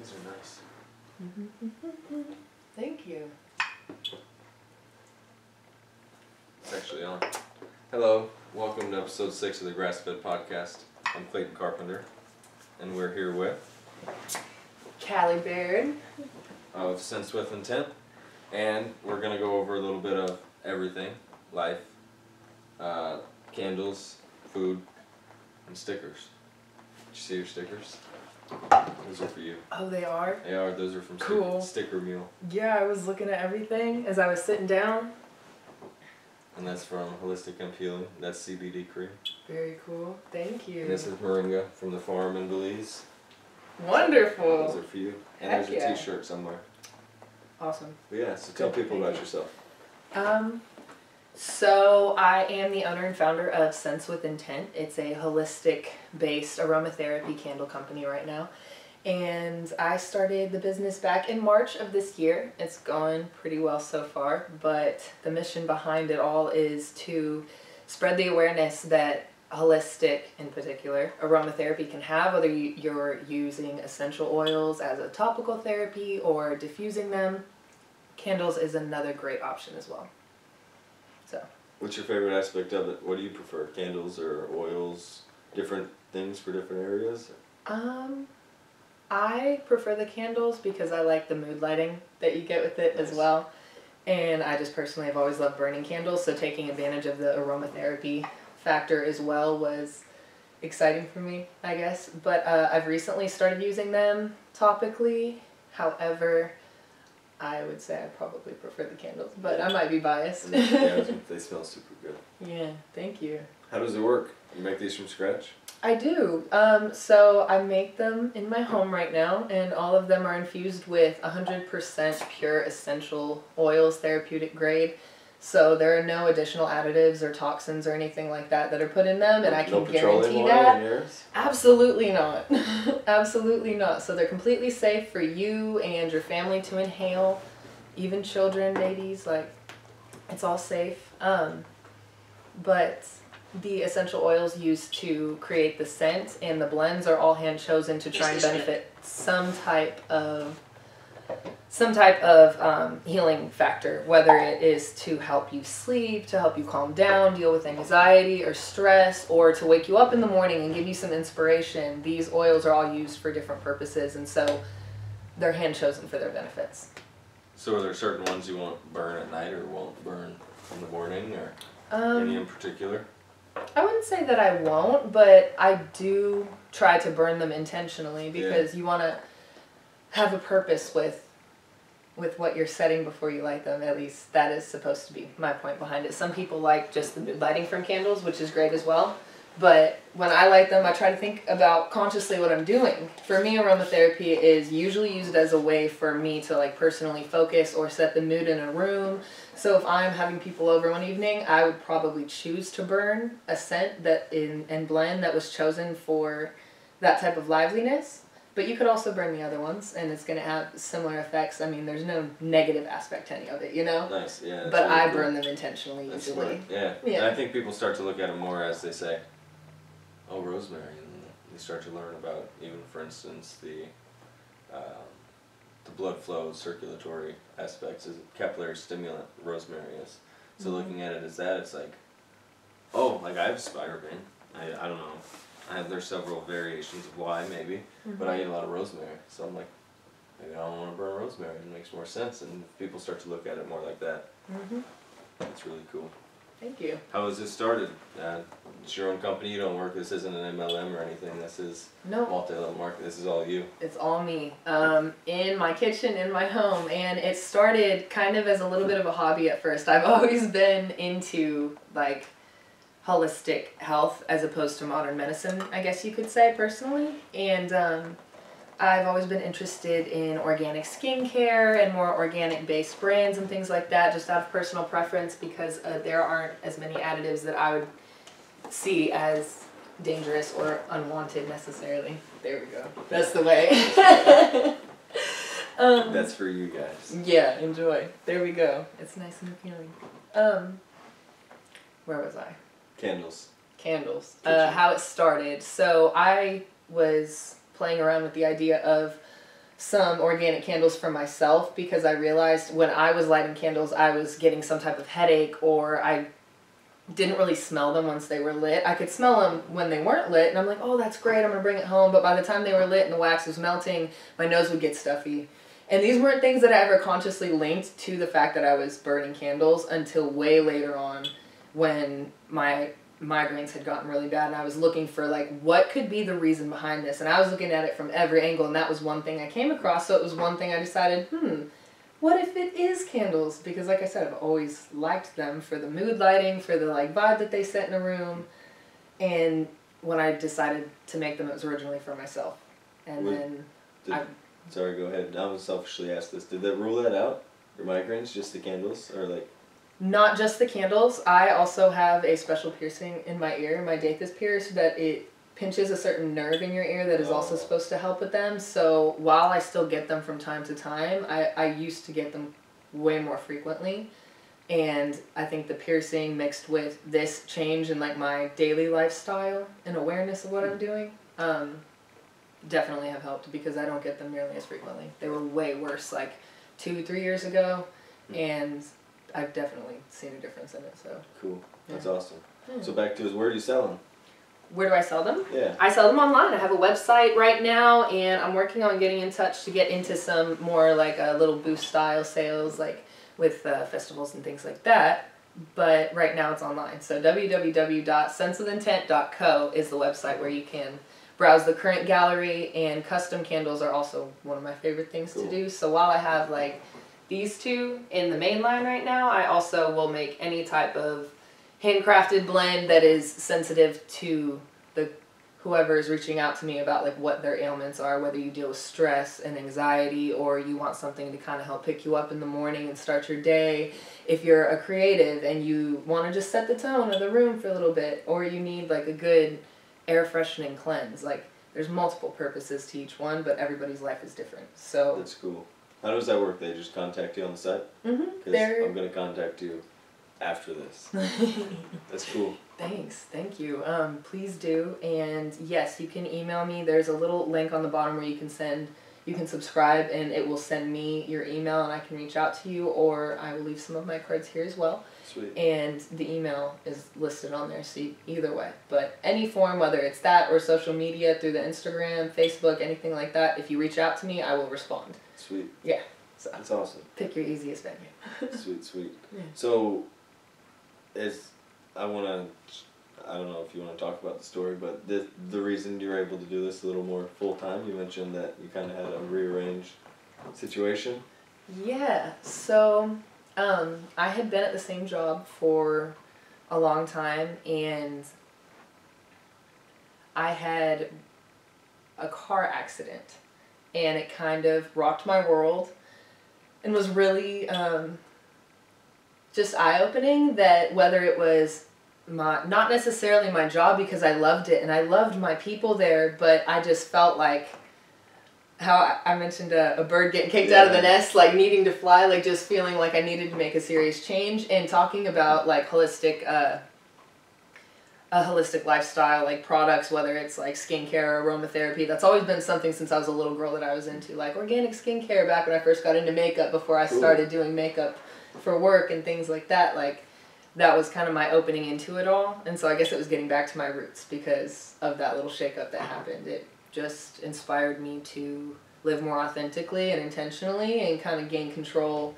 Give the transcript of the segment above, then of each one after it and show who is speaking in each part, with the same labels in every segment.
Speaker 1: These are nice.
Speaker 2: Thank you.
Speaker 1: It's actually on. Hello, welcome to episode 6 of the Grassfed Podcast. I'm Clayton Carpenter, and we're here with
Speaker 2: Cali Baird
Speaker 1: of Sense with Intent, and we're going to go over a little bit of everything, life, candles, food, and stickers. Did you see your stickers? Those are for you.
Speaker 2: Oh, they are?
Speaker 1: They are. Those are from
Speaker 2: Cool.
Speaker 1: Sticker Mule.
Speaker 2: Yeah, I was looking at everything as I was sitting down.
Speaker 1: And that's from Holistic Hemp Healing. That's CBD cream.
Speaker 2: Very cool. Thank you.
Speaker 1: And this is Moringa from the farm in Belize.
Speaker 2: Wonderful.
Speaker 1: Those are for you. And
Speaker 2: Heck
Speaker 1: there's a
Speaker 2: yeah.
Speaker 1: t-shirt somewhere.
Speaker 2: Awesome.
Speaker 1: But yeah, so tell people about yourself.
Speaker 2: So I am the owner and founder of Sense with Intent. It's a holistic-based aromatherapy candle company right now. And I started the business back in March of this year. It's gone pretty well so far, but the mission behind it all is to spread the awareness that holistic, in particular, aromatherapy can have, whether you're using essential oils as a topical therapy or diffusing them. Candles is another great option as well. So.
Speaker 1: What's your favorite aspect of it? What do you prefer? Candles or oils? Different things for different areas?
Speaker 2: I prefer the candles because I like the mood lighting that you get with it as well. And I just personally have always loved burning candles, so taking advantage of the aromatherapy factor as well was exciting for me, I guess. But I've recently started using them topically. However, I would say I probably prefer the candles, but I might be biased.
Speaker 1: Yeah, they smell super good.
Speaker 2: Yeah, thank you.
Speaker 1: How does it work? You make these from scratch?
Speaker 2: I do. So I make them in my home right now, and all of them are infused with 100% pure essential oils, therapeutic grade. So there are no additional additives or toxins or anything like that are put in them, and I can guarantee that.
Speaker 1: In yours?
Speaker 2: Absolutely not. Absolutely not. So they're completely safe for you and your family to inhale, even children, babies, like it's all safe. But the essential oils used to create the scent and the blends are all hand chosen to try and benefit some type of healing factor, whether it is to help you sleep, to help you calm down, deal with anxiety or stress, or to wake you up in the morning and give you some inspiration. These oils are all used for different purposes, and so they're hand chosen for their benefits.
Speaker 1: So are there certain ones you won't burn at night or won't burn in the morning, or any in particular?
Speaker 2: I wouldn't say that I won't, but I do try to burn them intentionally because you want to have a purpose with what you're setting before you light them. At least that is supposed to be my point behind it. Some people like just the mood lighting from candles, which is great as well. But when I light them, I try to think about consciously what I'm doing. For me, aromatherapy is usually used as a way for me to like personally focus or set the mood in a room. So if I'm having people over one evening, I would probably choose to burn a scent and blend that was chosen for that type of liveliness. But you could also burn the other ones, and it's going to have similar effects. I mean, there's no negative aspect to any of it, you know?
Speaker 1: Nice, yeah.
Speaker 2: But
Speaker 1: really
Speaker 2: I
Speaker 1: cool.
Speaker 2: burn them intentionally,
Speaker 1: That's
Speaker 2: usually.
Speaker 1: smart. Yeah.
Speaker 2: Yeah.
Speaker 1: And I think people start to look at it more as they say, oh, rosemary, and they start to learn about, even for instance, the blood flow, circulatory aspects, is capillary stimulant, rosemary is. So looking at it as that, it's like, oh, like I have spider vein. I don't know. There's several variations of why, maybe, but I eat a lot of rosemary. So I'm like, maybe I don't want to burn rosemary. It makes more sense, and people start to look at it more like that. That's really cool.
Speaker 2: Thank you.
Speaker 1: How was this started? It's your own company. You don't work. This isn't an MLM or anything. This is multi-level market. This is all you.
Speaker 2: It's all me. In my kitchen, in my home, and it started kind of as a little bit of a hobby at first. I've always been into like holistic health as opposed to modern medicine, I guess you could say, personally. And I've always been interested in organic skincare and more organic-based brands and things like that, just out of personal preference, because there aren't as many additives that I would see as dangerous or unwanted necessarily. There we go. That's the way.
Speaker 1: That's for you guys.
Speaker 2: Yeah, enjoy. There we go. It's nice and appealing. Where was I?
Speaker 1: Candles.
Speaker 2: How it started. So I was playing around with the idea of some organic candles for myself because I realized when I was lighting candles, I was getting some type of headache, or I didn't really smell them once they were lit. I could smell them when they weren't lit, and I'm like, oh, that's great, I'm going to bring it home. But by the time they were lit and the wax was melting, my nose would get stuffy. And these weren't things that I ever consciously linked to the fact that I was burning candles until way later on when my migraines had gotten really bad, and I was looking for, like, what could be the reason behind this? And I was looking at it from every angle, and that was one thing I came across. So it was one thing I decided, what if it is candles? Because like I said, I've always liked them for the mood lighting, for the like vibe that they set in a room. And when I decided to make them, it was originally for myself. And
Speaker 1: Sorry, go ahead. I would selfishly ask this. Did that rule that out? Your migraines, just the candles? Or like...
Speaker 2: Not just the candles. I also have a special piercing in my ear. My date is pierced that it pinches a certain nerve in your ear that is also supposed to help with them. So while I still get them from time to time, I used to get them way more frequently. And I think the piercing mixed with this change in like my daily lifestyle and awareness of what I'm doing definitely have helped, because I don't get them nearly as frequently. They were way worse like 2-3 years ago, and I've definitely seen a difference in it. So
Speaker 1: cool. That's awesome. So back to where do you sell them?
Speaker 2: Where do I sell them?
Speaker 1: Yeah.
Speaker 2: I sell them online. I have a website right now, and I'm working on getting in touch to get into some more like a little boost style sales, like with festivals and things like that. But right now it's online. So www.senseofintent.co is the website where you can browse the current gallery, and custom candles are also one of my favorite things to do. So while I have like these two in the main line right now, I also will make any type of handcrafted blend that is sensitive to the whoever is reaching out to me about like what their ailments are, whether you deal with stress and anxiety, or you want something to kind of help pick you up in the morning and start your day. If you're a creative and you want to just set the tone of the room for a little bit, or you need like a good air freshening cleanse, like there's multiple purposes to each one, but everybody's life is different. So
Speaker 1: that's cool. How does that work? They just contact you on the site?
Speaker 2: Mm-hmm.
Speaker 1: Because I'm going to contact you after this. That's cool.
Speaker 2: Thanks. Thank you. Please do. And yes, you can email me. There's a little link on the bottom where you can subscribe, and it will send me your email, and I can reach out to you, or I will leave some of my cards here as well.
Speaker 1: Sweet.
Speaker 2: And the email is listed on there, so either way. But any form, whether it's that or social media through the Instagram, Facebook, anything like that, if you reach out to me, I will respond.
Speaker 1: Sweet.
Speaker 2: Yeah. So
Speaker 1: that's awesome.
Speaker 2: Pick your easiest venue.
Speaker 1: Sweet. Yeah. So, I don't know if you want to talk about the story, but the reason you're able to do this a little more full time, you mentioned that you kind of had a rearranged situation.
Speaker 2: Yeah. So, I had been at the same job for a long time, and I had a car accident, and it kind of rocked my world and was really just eye-opening, that whether it was not necessarily my job, because I loved it and I loved my people there, but I just felt like how I mentioned a bird getting kicked out of the nest, like needing to fly, like just feeling like I needed to make a serious change, and talking about like a holistic lifestyle, like products, whether it's like skincare or aromatherapy. That's always been something since I was a little girl that I was into, like organic skincare back when I first got into makeup, before I started doing makeup for work and things like that. Like that was kind of my opening into it all. And so I guess it was getting back to my roots because of that little shakeup that happened. It just inspired me to live more authentically and intentionally, and kind of gain control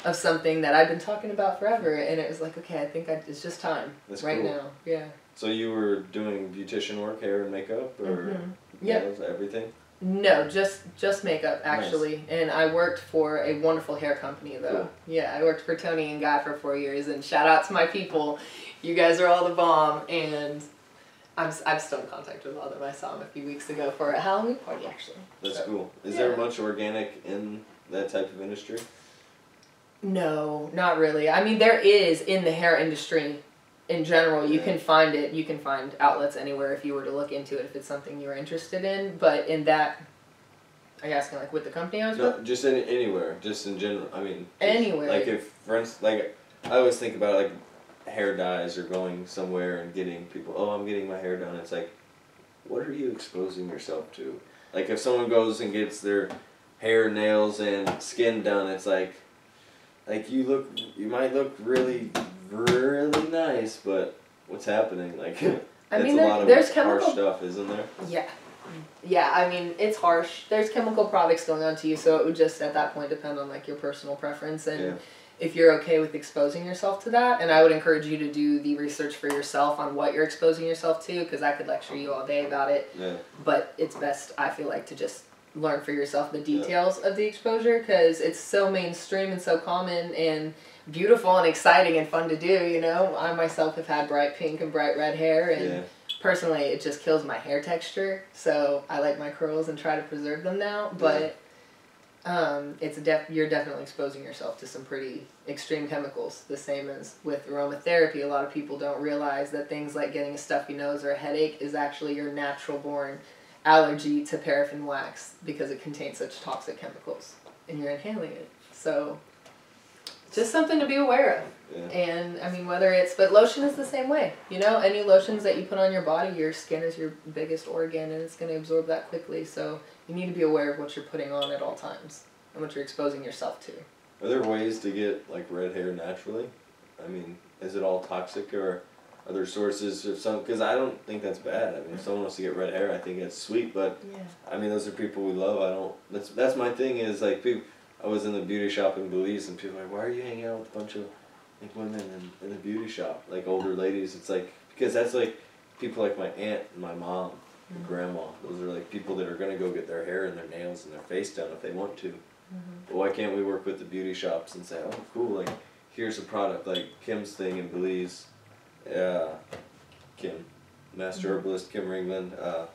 Speaker 2: of something that I've been talking about forever. And it was like, okay, I think it's just time. That's right cool. Now. Yeah.
Speaker 1: So you were doing beautician work, hair and makeup, or everything?
Speaker 2: No, just makeup, actually. Nice. And I worked for a wonderful hair company, though. Cool. Yeah, I worked for Tony and Guy for 4 years, and shout out to my people. You guys are all the bomb, and I'm still in contact with all of them. I saw them a few weeks ago for a Halloween party, actually.
Speaker 1: That's cool. Is there much organic in that type of industry?
Speaker 2: No, not really. I mean, there is in the hair industry in general. You can find it. You can find outlets anywhere if you were to look into it, if it's something you're interested in. But in that, are you asking like with the company I was with?
Speaker 1: No, just anywhere. Just in general. I mean,
Speaker 2: anywhere.
Speaker 1: Like if, for instance, like I always think about like hair dyes or going somewhere and getting people, oh, I'm getting my hair done. It's like, what are you exposing yourself to? Like if someone goes and gets their hair, nails, and skin done, it's like you might look really, really nice, but what's happening? Like,
Speaker 2: I mean,
Speaker 1: a lot of
Speaker 2: there's
Speaker 1: harsh
Speaker 2: chemical
Speaker 1: stuff, isn't there?
Speaker 2: Yeah. Yeah, I mean, it's harsh. There's chemical products going on to you, so it would just at that point depend on like your personal preference and if you're okay with exposing yourself to that. And I would encourage you to do the research for yourself on what you're exposing yourself to, because I could lecture you all day about it.
Speaker 1: Yeah.
Speaker 2: But it's best, I feel like, to just learn for yourself the details of the exposure, because it's so mainstream and so common and beautiful and exciting and fun to do, you know? I myself have had bright pink and bright red hair, and personally it just kills my hair texture, so I like my curls and try to preserve them now, but you're definitely exposing yourself to some pretty extreme chemicals, the same as with aromatherapy. A lot of people don't realize that things like getting a stuffy nose or a headache is actually your natural born allergy to paraffin wax, because it contains such toxic chemicals and you're inhaling it. So just something to be aware of. And I mean, but lotion is the same way, you know? Any lotions that you put on your body, your skin is your biggest organ and it's going to absorb that quickly, so you need to be aware of what you're putting on at all times and what you're exposing yourself to.
Speaker 1: Are there ways to get like red hair naturally? I mean, is it all toxic, or are there sources of some? Because I don't think that's bad. I mean, if someone wants to get red hair, I think that's sweet. But I mean, those are people we love. I don't. That's my thing. Is like people. I was in the beauty shop in Belize, and people are like, "Why are you hanging out with a bunch of like women in the beauty shop, like older ladies?" It's like, because that's like people like my aunt and my mom and grandma. Those are like people that are gonna go get their hair and their nails and their face done if they want to. But why can't we work with the beauty shops and say, "Oh, cool! Like, here's a product." Like Kim's thing in Belize. Kim, master herbalist Kim Ringland.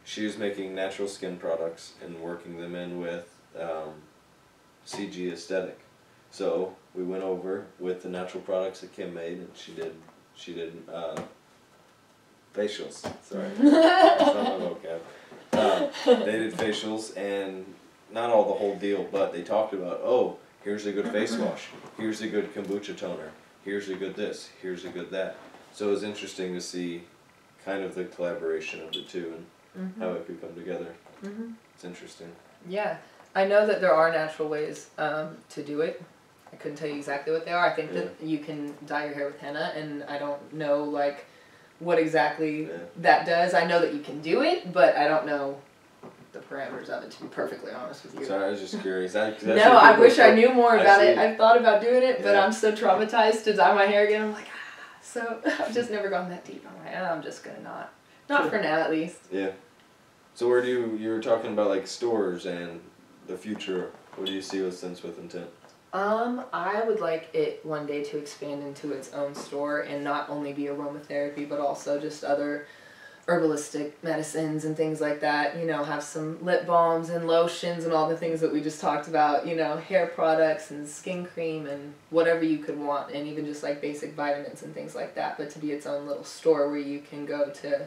Speaker 1: She was making natural skin products and working them in with CG aesthetic. So we went over with the natural products that Kim made, and she did facials. Sorry, that's not my vocab. They did facials, and not all the whole deal, but they talked about, oh, here's a good face wash, here's a good kombucha toner, here's a good this, here's a good that. So it was interesting to see kind of the collaboration of the two and how it could come together. It's interesting.
Speaker 2: Yeah. I know that there are natural ways to do it. I couldn't tell you exactly what they are. I think that you can dye your hair with henna, and I don't know like what exactly that does. I know that you can do it, but I don't know the parameters of it, to be perfectly honest with you.
Speaker 1: Sorry, I was just curious. No,
Speaker 2: I wish I knew more about it. I've thought about doing it, but I'm so traumatized to dye my hair again. I'm like, so I've just never gone that deep. I'm like, I'm just going to not for now at least.
Speaker 1: Yeah. So where do you were talking about like stores and the future. What do you see with Sense with Intent?
Speaker 2: I would like it one day to expand into its own store and not only be aromatherapy, but also just other herbalistic medicines and things like that. You know, have some lip balms and lotions and all the things that we just talked about, you know, hair products and skin cream and whatever you could want, and even just like basic vitamins and things like that, but to be its own little store where you can go to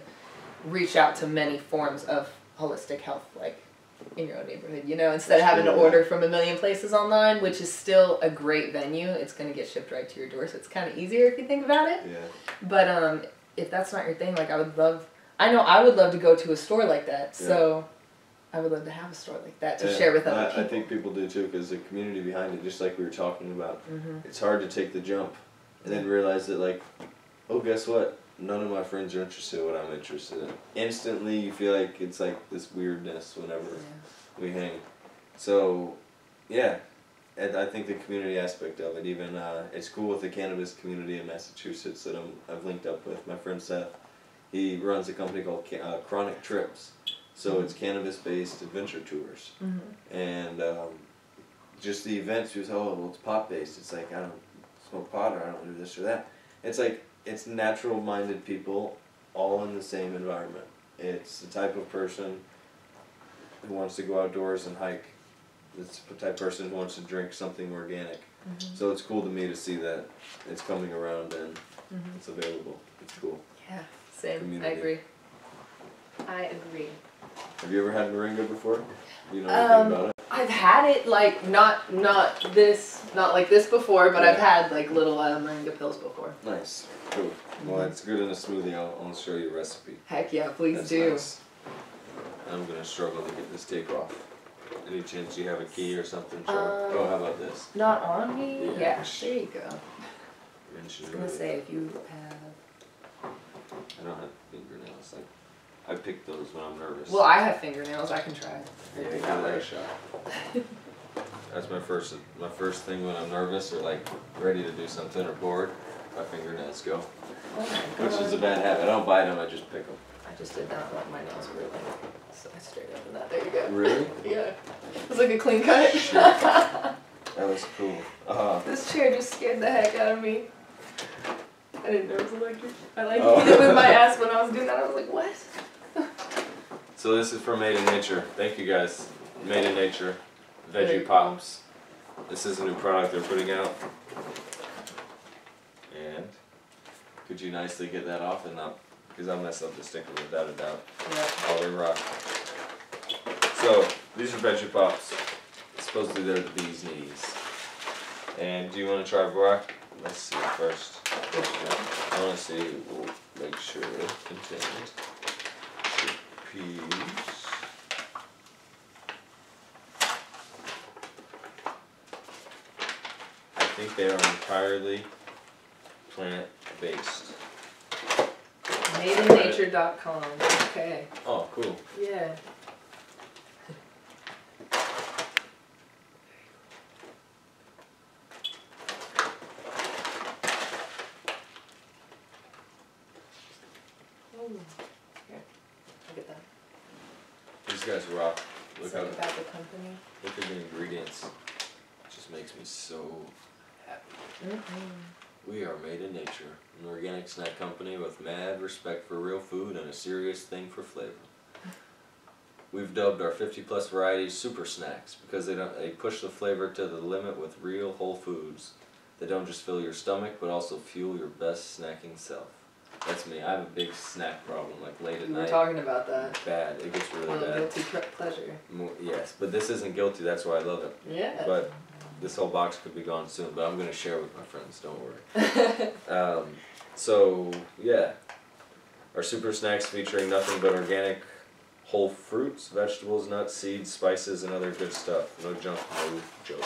Speaker 2: reach out to many forms of holistic health, like in your own neighborhood, you know, instead of having to order from a million places online, which is still a great venue. It's going to get shipped right to your door, so it's kind of easier if you think about it.
Speaker 1: Yeah.
Speaker 2: But if that's not your thing, like I would love to go to a store like that, so I would love to have a store like that to share with other people.
Speaker 1: I think people do too, because the community behind it, just like we were talking about, it's hard to take the jump and then realize that, like, oh, guess what? None of my friends are interested in what I'm interested in. Instantly, you feel like it's like this weirdness whenever we hang. So, yeah, and I think the community aspect of it, even it's cool with the cannabis community in Massachusetts that I've linked up with. My friend Seth, he runs a company called Chronic Trips. So it's cannabis-based adventure tours. And just the events, he was, oh, well, it's pot-based. It's like, I don't smoke pot, or I don't do this or that. It's like, it's natural-minded people all in the same environment. It's the type of person who wants to go outdoors and hike. It's the type of person who wants to drink something organic. So it's cool to me to see that it's coming around and it's available. It's cool.
Speaker 2: Yeah, same.
Speaker 1: Community.
Speaker 2: I agree.
Speaker 1: Have you ever had moringa before? Do you know anything about it?
Speaker 2: I've had it, like, not like this before, but I've had, like, little moringa pills before.
Speaker 1: Nice. Cool. Well, it's good in a smoothie. I'll show you a recipe.
Speaker 2: Heck yeah, please
Speaker 1: That's
Speaker 2: do.
Speaker 1: Nice. I'm going to struggle to get this tape off. Any chance you have a key or something? Oh, how about this?
Speaker 2: Not on me?
Speaker 1: Yeah.
Speaker 2: There you go. I was
Speaker 1: Mention
Speaker 2: gonna
Speaker 1: it.
Speaker 2: say, if you have...
Speaker 1: I don't have fingernails. I pick those when I'm nervous.
Speaker 2: Well, I have fingernails. I can try.
Speaker 1: Yeah, give that a shot. That's my first thing when I'm nervous or like ready to do something or bored. My fingernails go.
Speaker 2: Oh my
Speaker 1: Which
Speaker 2: God.
Speaker 1: is a bad habit. I don't bite them, I just pick them.
Speaker 2: I just did not want my nails were like, so I straight up and that. There you go.
Speaker 1: Really?
Speaker 2: Yeah. It was like a clean cut.
Speaker 1: That was cool.
Speaker 2: This chair just scared the heck out of me. I didn't know it was electric. I like hit it with my ass when I was doing that. I was like, what?
Speaker 1: So this is from Made in Nature. Thank you guys. Made in Nature.
Speaker 2: Very
Speaker 1: Veggie Pops. This is a new product they're putting out. And could you nicely get that off and not, because I'll mess up the sticker without a doubt.
Speaker 2: Yeah.
Speaker 1: Oh, they rock. So these are Veggie Pops. Supposedly they're the bee's knees. And do you want to try Barack? Let's see first. I want to see, we'll make sure it contains chickpeas. I think they are entirely plant-based.
Speaker 2: Madeinnature.com. Okay.
Speaker 1: Oh, cool.
Speaker 2: Yeah. Oh, here. Look at that.
Speaker 1: These guys rock. Look
Speaker 2: Something
Speaker 1: how,
Speaker 2: about the company.
Speaker 1: look at the ingredients. It just makes me so happy. We are Made in Nature, an organic snack company with mad respect for real food and a serious thing for flavor. We've dubbed our 50+ varieties super snacks because they push the flavor to the limit with real whole foods. They don't just fill your stomach but also fuel your best snacking self. That's me. I have a big snack problem, like late at
Speaker 2: We
Speaker 1: night.
Speaker 2: were talking about that.
Speaker 1: Bad. It gets really bad.
Speaker 2: Guilty pleasure.
Speaker 1: Yes, but this isn't guilty. That's why I love it.
Speaker 2: Yeah.
Speaker 1: But this whole box could be gone soon, but I'm going to share with my friends, don't worry. So, yeah. Our super snacks featuring nothing but organic whole fruits, vegetables, nuts, seeds, spices, and other good stuff. No junk, no joke.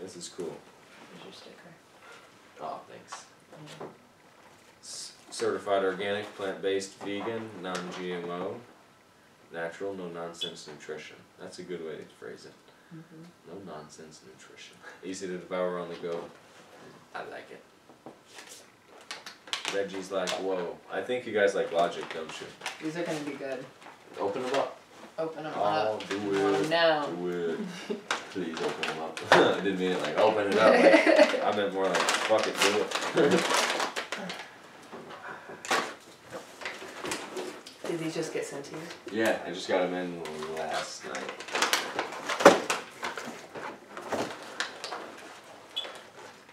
Speaker 1: This is cool.
Speaker 2: Here's your sticker.
Speaker 1: Oh, thanks. Certified organic, plant-based, vegan, non-GMO, natural, no-nonsense nutrition. That's a good way to phrase it. No-nonsense nutrition. Easy to devour on the go. I like it. Reggie's like, whoa. I think you guys like Logic, don't you?
Speaker 2: These are going to be good.
Speaker 1: Open them up.
Speaker 2: Open them
Speaker 1: Oh,
Speaker 2: up.
Speaker 1: do
Speaker 2: Want 'em
Speaker 1: it.
Speaker 2: now.
Speaker 1: Do it. Please open them up. I didn't mean it like open it up. Like, I meant more like fuck it, do it.
Speaker 2: Did these just get sent to you?
Speaker 1: Yeah, I just got them in last night.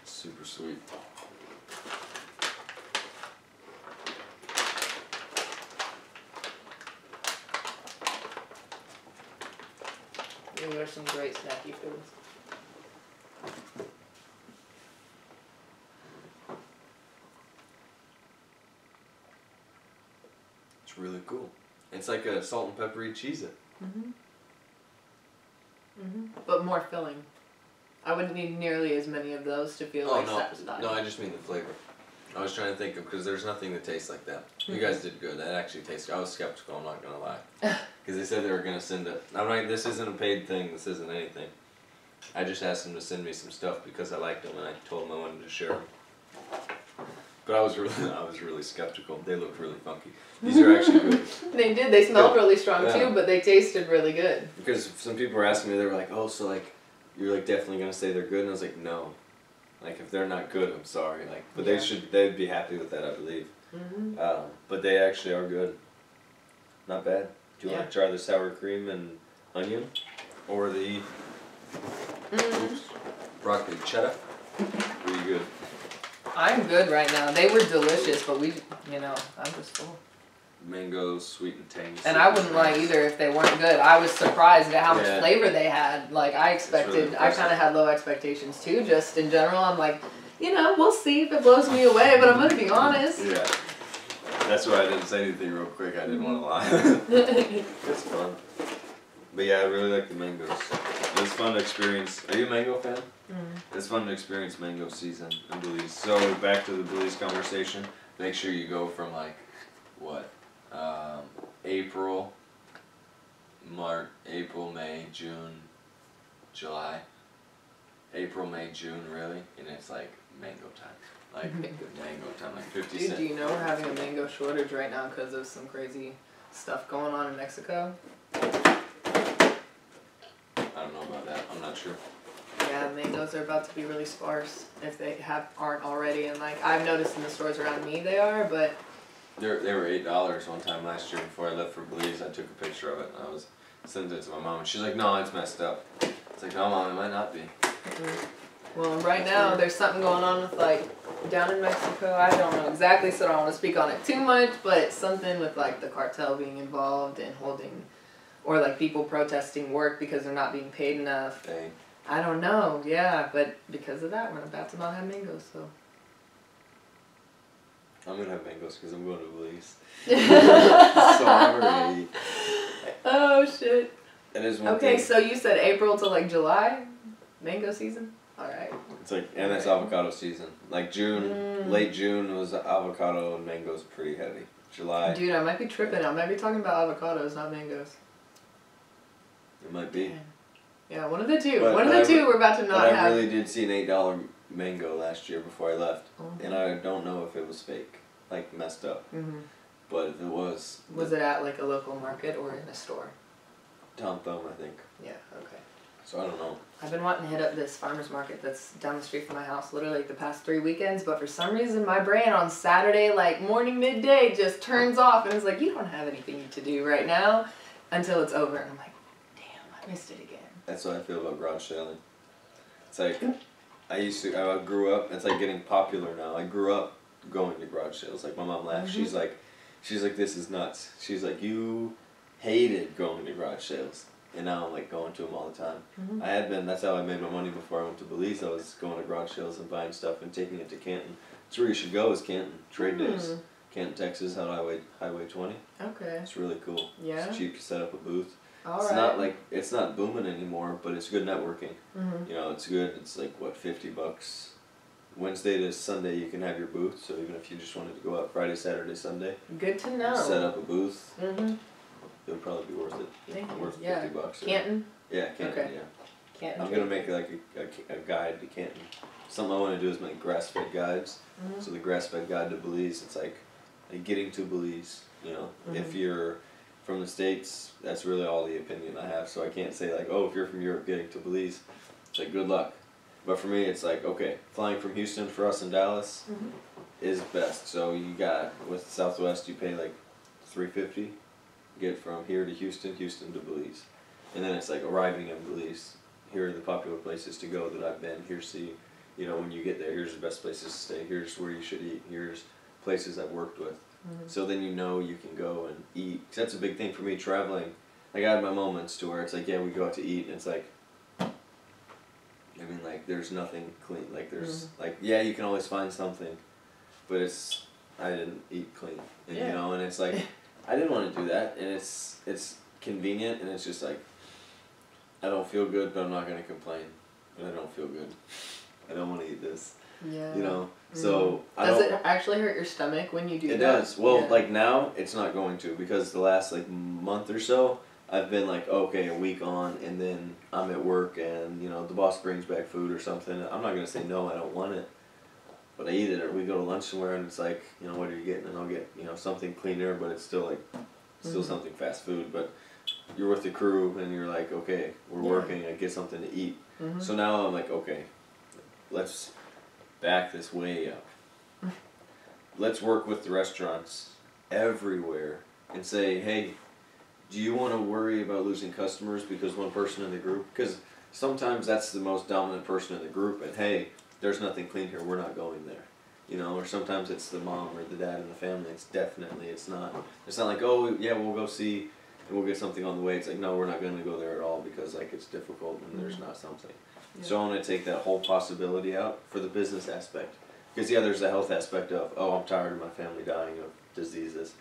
Speaker 1: Super sweet.
Speaker 2: These are some great snacky foods.
Speaker 1: It's really cool. It's like a salt and peppery Cheez-It.
Speaker 2: But more filling. I wouldn't need nearly as many of those to feel like satisfied.
Speaker 1: No, I just mean the flavor. I was trying to think of, because there's nothing that tastes like that. You guys did good. That actually tastes good. I was skeptical, I'm not going to lie. Because they said they were going to send it. I'm like, this isn't a paid thing. This isn't anything. I just asked them to send me some stuff because I liked them and I told them I wanted to share them. But I was really skeptical. They looked really funky. These are actually good.
Speaker 2: They did. They smelled really strong
Speaker 1: Yeah.
Speaker 2: too, but they tasted really good.
Speaker 1: Because some people were asking me, they were like, oh, so like, you're like definitely going to say they're good? And I was like, no. Like, if they're not good, I'm sorry. Like, but
Speaker 2: Yeah.
Speaker 1: they'd be happy with that, I believe. But they actually are good. Not bad. Do you want to try the sour cream and onion? Or the broccoli cheddar? Really good.
Speaker 2: I'm good right now. They were delicious, but I'm just full.
Speaker 1: Mango, sweet and tangy.
Speaker 2: And I wouldn't lie either if they weren't good. I was surprised at how much flavor they had. Like, I expected, I kind of had low expectations too, just in general. I'm like, we'll see if it blows me away, but I'm going to be honest.
Speaker 1: Yeah. That's why I didn't say anything real quick. I didn't want to lie. It's fun. But yeah, I really like the mangoes. It's fun to experience. Are you a mango fan? It's fun to experience mango season in Belize. So back to the Belize conversation. Make sure you go from like, what, April, May, June, July. April, May, June, really, and it's like mango time. Like mango time, like 50
Speaker 2: Dude,
Speaker 1: cents.
Speaker 2: do you know we're having a mango shortage right now because of some crazy stuff going on in Mexico?
Speaker 1: I don't know about that. I'm not sure.
Speaker 2: Yeah, mangoes are about to be really sparse if they aren't already, and like I've noticed in the stores around me they are, but
Speaker 1: They were $8 one time last year before I left for Belize. I took a picture of it and I was sending it to my mom, and she's like, "No, it's messed up." It's like, "No, Mom, it might not be."
Speaker 2: Well, right now there's something going on with like down in Mexico. I don't know exactly, so I don't want to speak on it too much, but something with like the cartel being involved and holding, or like people protesting work because they're not being paid enough.
Speaker 1: Dang.
Speaker 2: I don't know, yeah, but because of that, we're about to not have mangoes, so.
Speaker 1: I'm gonna have mangoes because I'm going to Belize. Sorry.
Speaker 2: Oh shit.
Speaker 1: It is one
Speaker 2: Okay,
Speaker 1: thing.
Speaker 2: so you said April to like July, mango season. All right.
Speaker 1: It's like, and it's avocado season. Like June, late June was avocado and mangoes pretty heavy. July.
Speaker 2: Dude, I might be tripping. I might be talking about avocados, not mangoes.
Speaker 1: It might be.
Speaker 2: Yeah, one of the two.
Speaker 1: But
Speaker 2: One of the two we're about to not
Speaker 1: but
Speaker 2: have.
Speaker 1: I really did see an $8 mango last year before I left, and I don't know if it was fake, like messed up. But if it was.
Speaker 2: Was it at like a local market or in a store?
Speaker 1: Tom Thumb, I think.
Speaker 2: Yeah. Okay.
Speaker 1: So I don't know.
Speaker 2: I've been wanting to hit up this farmer's market that's down the street from my house literally like the past 3 weekends, but for some reason my brain on Saturday, like morning, midday, just turns off and it's like, you don't have anything to do right now until it's over. And I'm like, damn, I missed it again.
Speaker 1: That's what I feel about garage selling. It's like, I grew up, it's like getting popular now. I grew up going to garage sales. Like my mom laughed. She's like, this is nuts. She's like, you hated going to garage sales. And now I'm like going to them all the time. I had been, that's how I made my money before I went to Belize. I was going to garage sales and buying stuff and taking it to Canton. That's where you should go, is Canton. Trade days. Canton, Texas, out Highway 20.
Speaker 2: Okay.
Speaker 1: It's really cool.
Speaker 2: Yeah.
Speaker 1: It's cheap to set up a booth.
Speaker 2: All
Speaker 1: Not like, it's not booming anymore, but it's good networking.
Speaker 2: Mm-hmm.
Speaker 1: You know, it's good. It's like, what, $50? Wednesday to Sunday you can have your booth, so even if you just wanted to go out Friday, Saturday, Sunday,
Speaker 2: Good to know.
Speaker 1: set up a booth,
Speaker 2: Mm-hmm.
Speaker 1: it would probably be worth it.
Speaker 2: Thank you.
Speaker 1: Worth
Speaker 2: Yeah.
Speaker 1: $50.
Speaker 2: Canton?
Speaker 1: Yeah, Canton,
Speaker 2: Okay.
Speaker 1: yeah.
Speaker 2: Canton.
Speaker 1: I'm going to make like a guide to Canton. Something I want to do is make grass-fed guides.
Speaker 2: Mm-hmm.
Speaker 1: So the grass-fed guide to Belize, it's like getting to Belize, you know. If you're from the States, that's really all the opinion I have. So I can't say like, oh, if you're from Europe getting to Belize, it's like good luck. But for me, it's like, okay, flying from Houston for us in Dallas is best. So you got, with Southwest, you pay like $350, get from here to Houston, Houston to Belize. And then it's like arriving in Belize. Here are the popular places to go that I've been. Here's the, you know, when you get there, here's the best places to stay. Here's where you should eat. Here's places I've worked with. So then you know you can go and eat. 'Cause that's a big thing for me, traveling. Like I have my moments to where it's like, yeah, we go out to eat, and it's like, I mean, like, there's nothing clean. Like, there's, like, yeah, you can always find something, but it's, I didn't eat clean. And, you know, and it's like, I didn't want to do that, and it's convenient, and it's just like, I don't feel good, but I'm not going to complain. But I don't feel good. I don't want to eat this.
Speaker 2: Yeah.
Speaker 1: You know? So,
Speaker 2: Does it actually hurt your stomach when you do that?
Speaker 1: It does. Well, like now, it's not going to, because the last, like, month or so, I've been like, okay, a week on, and then I'm at work, and, you know, the boss brings back food or something. I'm not going to say, no, I don't want it. But I eat it, or we go to lunch somewhere, and it's like, you know, what are you getting? And I'll get, you know, something cleaner, but it's still like, still something fast food. But you're with the crew, and you're like, okay, we're working, I get something to eat. So now I'm like, okay, let's back this way up. Let's work with the restaurants everywhere and say, hey, do you want to worry about losing customers because one person in the group? Because sometimes that's the most dominant person in the group, and hey, there's nothing clean here, we're not going there. You know, or sometimes it's the mom or the dad in the family. It's not like, oh, yeah, we'll go see and we'll get something on the way. It's like, no, we're not going to go there at all because, like, it's difficult and there's not something. So I want to take that whole possibility out for the business aspect. Because, yeah, there's the health aspect of, oh, I'm tired of my family dying of diseases.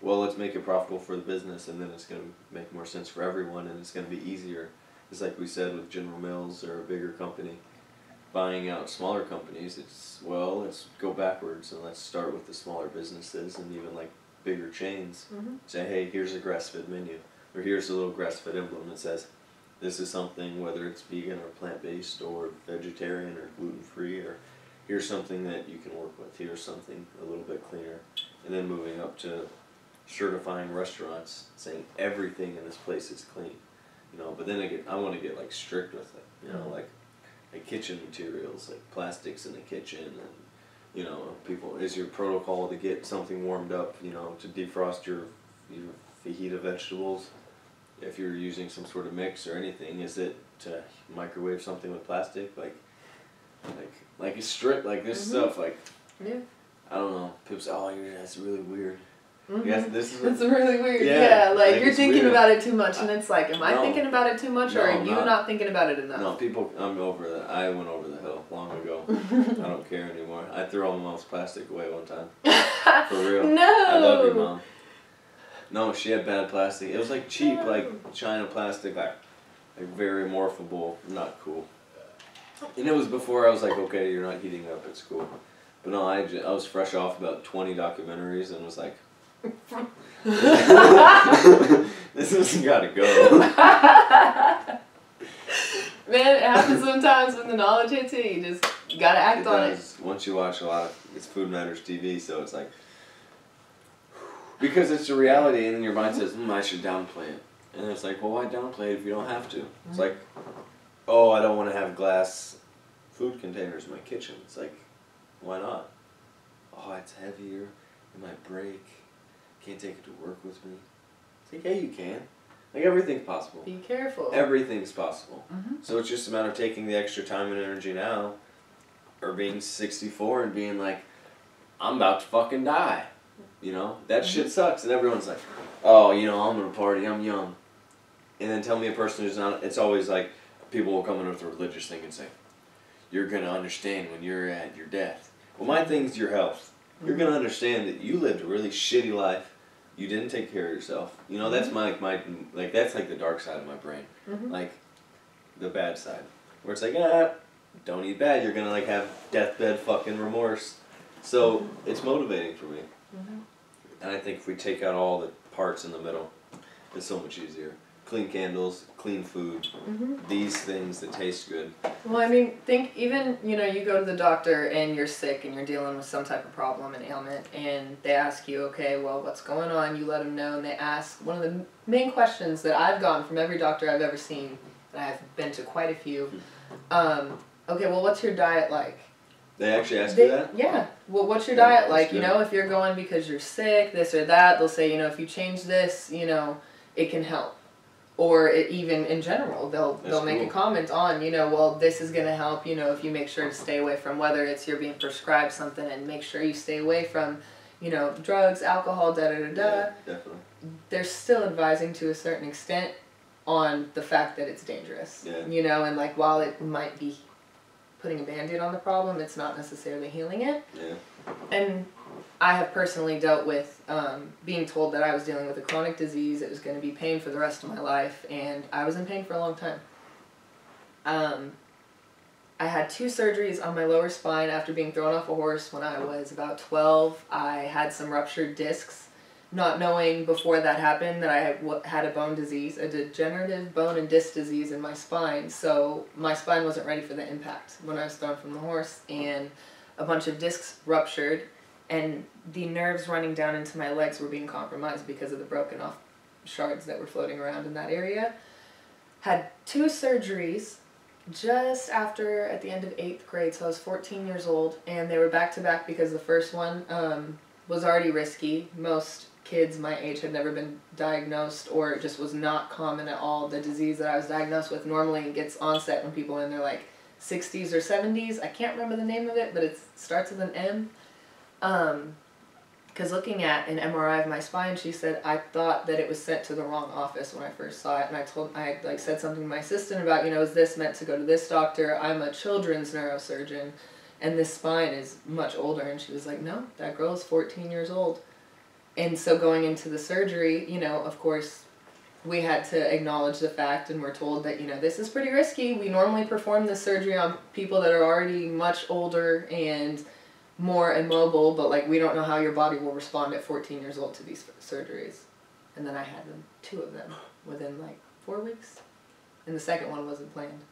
Speaker 1: well, let's make it profitable for the business, and then it's going to make more sense for everyone, and it's going to be easier. It's like we said with General Mills or a bigger company buying out smaller companies. It's, well, let's go backwards and let's start with the smaller businesses and even like bigger chains. Say, hey, here's a grass-fed menu, or here's a little grass-fed emblem that says this is something, whether it's vegan or plant-based or vegetarian or gluten-free, or here's something that you can work with, here's something a little bit cleaner. And then moving up to certifying restaurants, saying everything in this place is clean. You know, but then I want to get like strict with it. You know, like kitchen materials, like plastics in the kitchen, and you know, people, is your protocol to get something warmed up, you know, to defrost your fajita vegetables? If you're using some sort of mix or anything, is it to microwave something with plastic? Like it's strict, like this stuff, like,
Speaker 2: yeah.
Speaker 1: I don't know, people say, oh, that's really weird.
Speaker 2: Yes,
Speaker 1: this is
Speaker 2: it's really weird. Yeah, like you're thinking weird about it too much, and it's like, am I thinking about it too much, or are you not thinking about it enough?
Speaker 1: No, people, I'm over that. I went over the hill long ago. I don't care anymore. I threw all my mom's plastic away one time. For real.
Speaker 2: No.
Speaker 1: I love you, Mom. No, she had bad plastic. It was like cheap, like China plastic, like very morphable, not cool. And it was before I was like, okay, you're not heating up at school. But no, I was fresh off about 20 documentaries and was like, this has got to go.
Speaker 2: Man, it happens sometimes when the knowledge hits you. You just gotta act on it.
Speaker 1: Once you watch a lot of, it's Food Matters TV, so it's like, because it's a reality, and then your mind says, I should downplay it. And it's like, well, why downplay it if you don't have to? It's like, oh, I don't want to have glass food containers in my kitchen. It's like, why not? Oh, it's heavier, it might break. Can't take it to work with me. It's like, yeah, you can. Like, everything's possible.
Speaker 2: Be careful.
Speaker 1: Everything's possible. So it's just a matter of taking the extra time and energy now, or being 64 and being like, I'm about to fucking die. You know? That shit sucks. And everyone's like, oh, you know, I'm gonna party, I'm young. And then tell me a person who's not, it's always like, people will come in with a religious thing and say, you're gonna understand when you're at your death. Well, my thing's your health. You're gonna understand that you lived a really shitty life. You didn't take care of yourself. You know, that's my that's like the dark side of my brain. Like, the bad side. Where it's like, don't eat bad. You're gonna like have deathbed fucking remorse. So, it's motivating for me. And I think if we take out all the parts in the middle, it's so much easier. Clean candles, clean food, these things that taste good.
Speaker 2: Well, I mean, think even, you know, you go to the doctor and you're sick and you're dealing with some type of problem and ailment, and they ask you, okay, well, what's going on? You let them know, and they ask, one of the main questions that I've gotten from every doctor I've ever seen, and I've been to quite a few, okay, well, what's your diet like?
Speaker 1: They actually ask you that?
Speaker 2: Yeah. Well, what's your diet like? You know, if you're going because you're sick, this or that, they'll say, you know, if you change this, you know, it can help. Or even in general, they'll make a comment on, you know, well, this is going to help, you know, if you make sure to stay away from, whether it's you're being prescribed something, and make sure you stay away from, you know, drugs, alcohol, da-da-da-da.
Speaker 1: Yeah, definitely.
Speaker 2: They're still advising to a certain extent on the fact that it's dangerous.
Speaker 1: Yeah.
Speaker 2: You know, and like, while it might be putting a Band-Aid on the problem, it's not necessarily healing it.
Speaker 1: Yeah. And
Speaker 2: I have personally dealt with being told that I was dealing with a chronic disease, it was going to be pain for the rest of my life, and I was in pain for a long time. I had 2 surgeries on my lower spine after being thrown off a horse when I was about 12. I had some ruptured discs, not knowing before that happened that I had a bone disease, a degenerative bone and disc disease in my spine, so my spine wasn't ready for the impact when I was thrown from the horse, and a bunch of discs ruptured, and the nerves running down into my legs were being compromised because of the broken off shards that were floating around in that area. Had 2 surgeries just after, at the end of 8th grade, so I was 14 years old, and they were back to back because the first one was already risky. Most kids my age had never been diagnosed, or it just was not common at all. The disease that I was diagnosed with normally gets onset when people are in their like 60s or 70s. I can't remember the name of it, but it starts with an M. Because looking at an MRI of my spine, she said, I thought that it was sent to the wrong office when I first saw it, and I like said something to my assistant about, you know, is this meant to go to this doctor? I'm a children's neurosurgeon, and this spine is much older, and she was like, no, that girl is 14 years old. And so going into the surgery, you know, of course, we had to acknowledge the fact, and we're told that, you know, this is pretty risky. We normally perform this surgery on people that are already much older and more immobile, but, like, we don't know how your body will respond at 14 years old to these surgeries. And then I had them, 2 of them, within, like, 4 weeks. And the second one wasn't planned.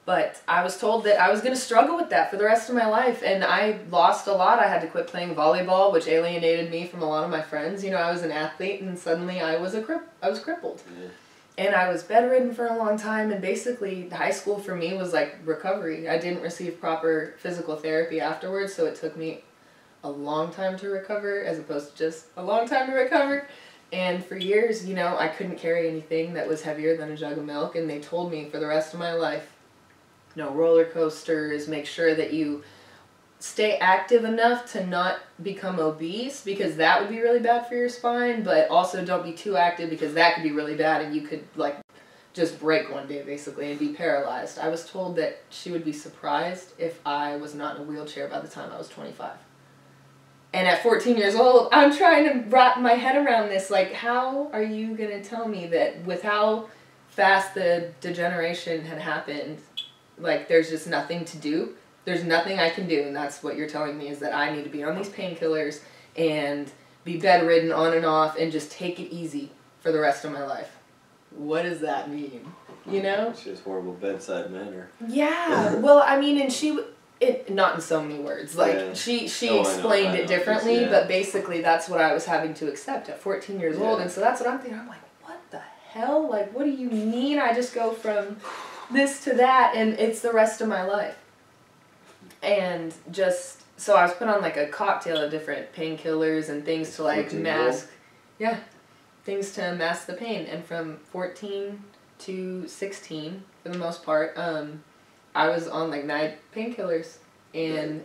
Speaker 2: But I was told that I was going to struggle with that for the rest of my life, and I lost a lot. I had to quit playing volleyball, which alienated me from a lot of my friends. You know, I was an athlete, and suddenly I was crippled. Yeah. And I was bedridden for a long time, and basically high school for me was like recovery. I didn't receive proper physical therapy afterwards, so it took me a long time to recover as opposed to just a long time to recover. And for years, you know, I couldn't carry anything that was heavier than a jug of milk, and they told me for the rest of my life, no roller coasters, make sure that you stay active enough to not become obese, because that would be really bad for your spine, but also don't be too active because that could be really bad and you could, like, just break one day basically and be paralyzed. I was told that she would be surprised if I was not in a wheelchair by the time I was 25. And at 14 years old, I'm trying to wrap my head around this. Like, how are you going to tell me that with how fast the degeneration had happened, like, there's just nothing to do? There's nothing I can do, and that's what you're telling me, is that I need to be on these painkillers and be bedridden on and off and just take it easy for the rest of my life. What does that mean? You know?
Speaker 1: It's just horrible bedside manner.
Speaker 2: Yeah. Well, I mean, and not in so many words. Like, yeah. She explained it differently, but basically that's what I was having to accept at 14 years old. And so that's what I'm thinking. I'm like, what the hell? Like, what do you mean I just go from this to that and it's the rest of my life? And just, so I was put on, like, a cocktail of different painkillers and things to, like, mask. Yeah. Things to mask the pain. And from 14 to 16, for the most part, I was on, like, 9 painkillers and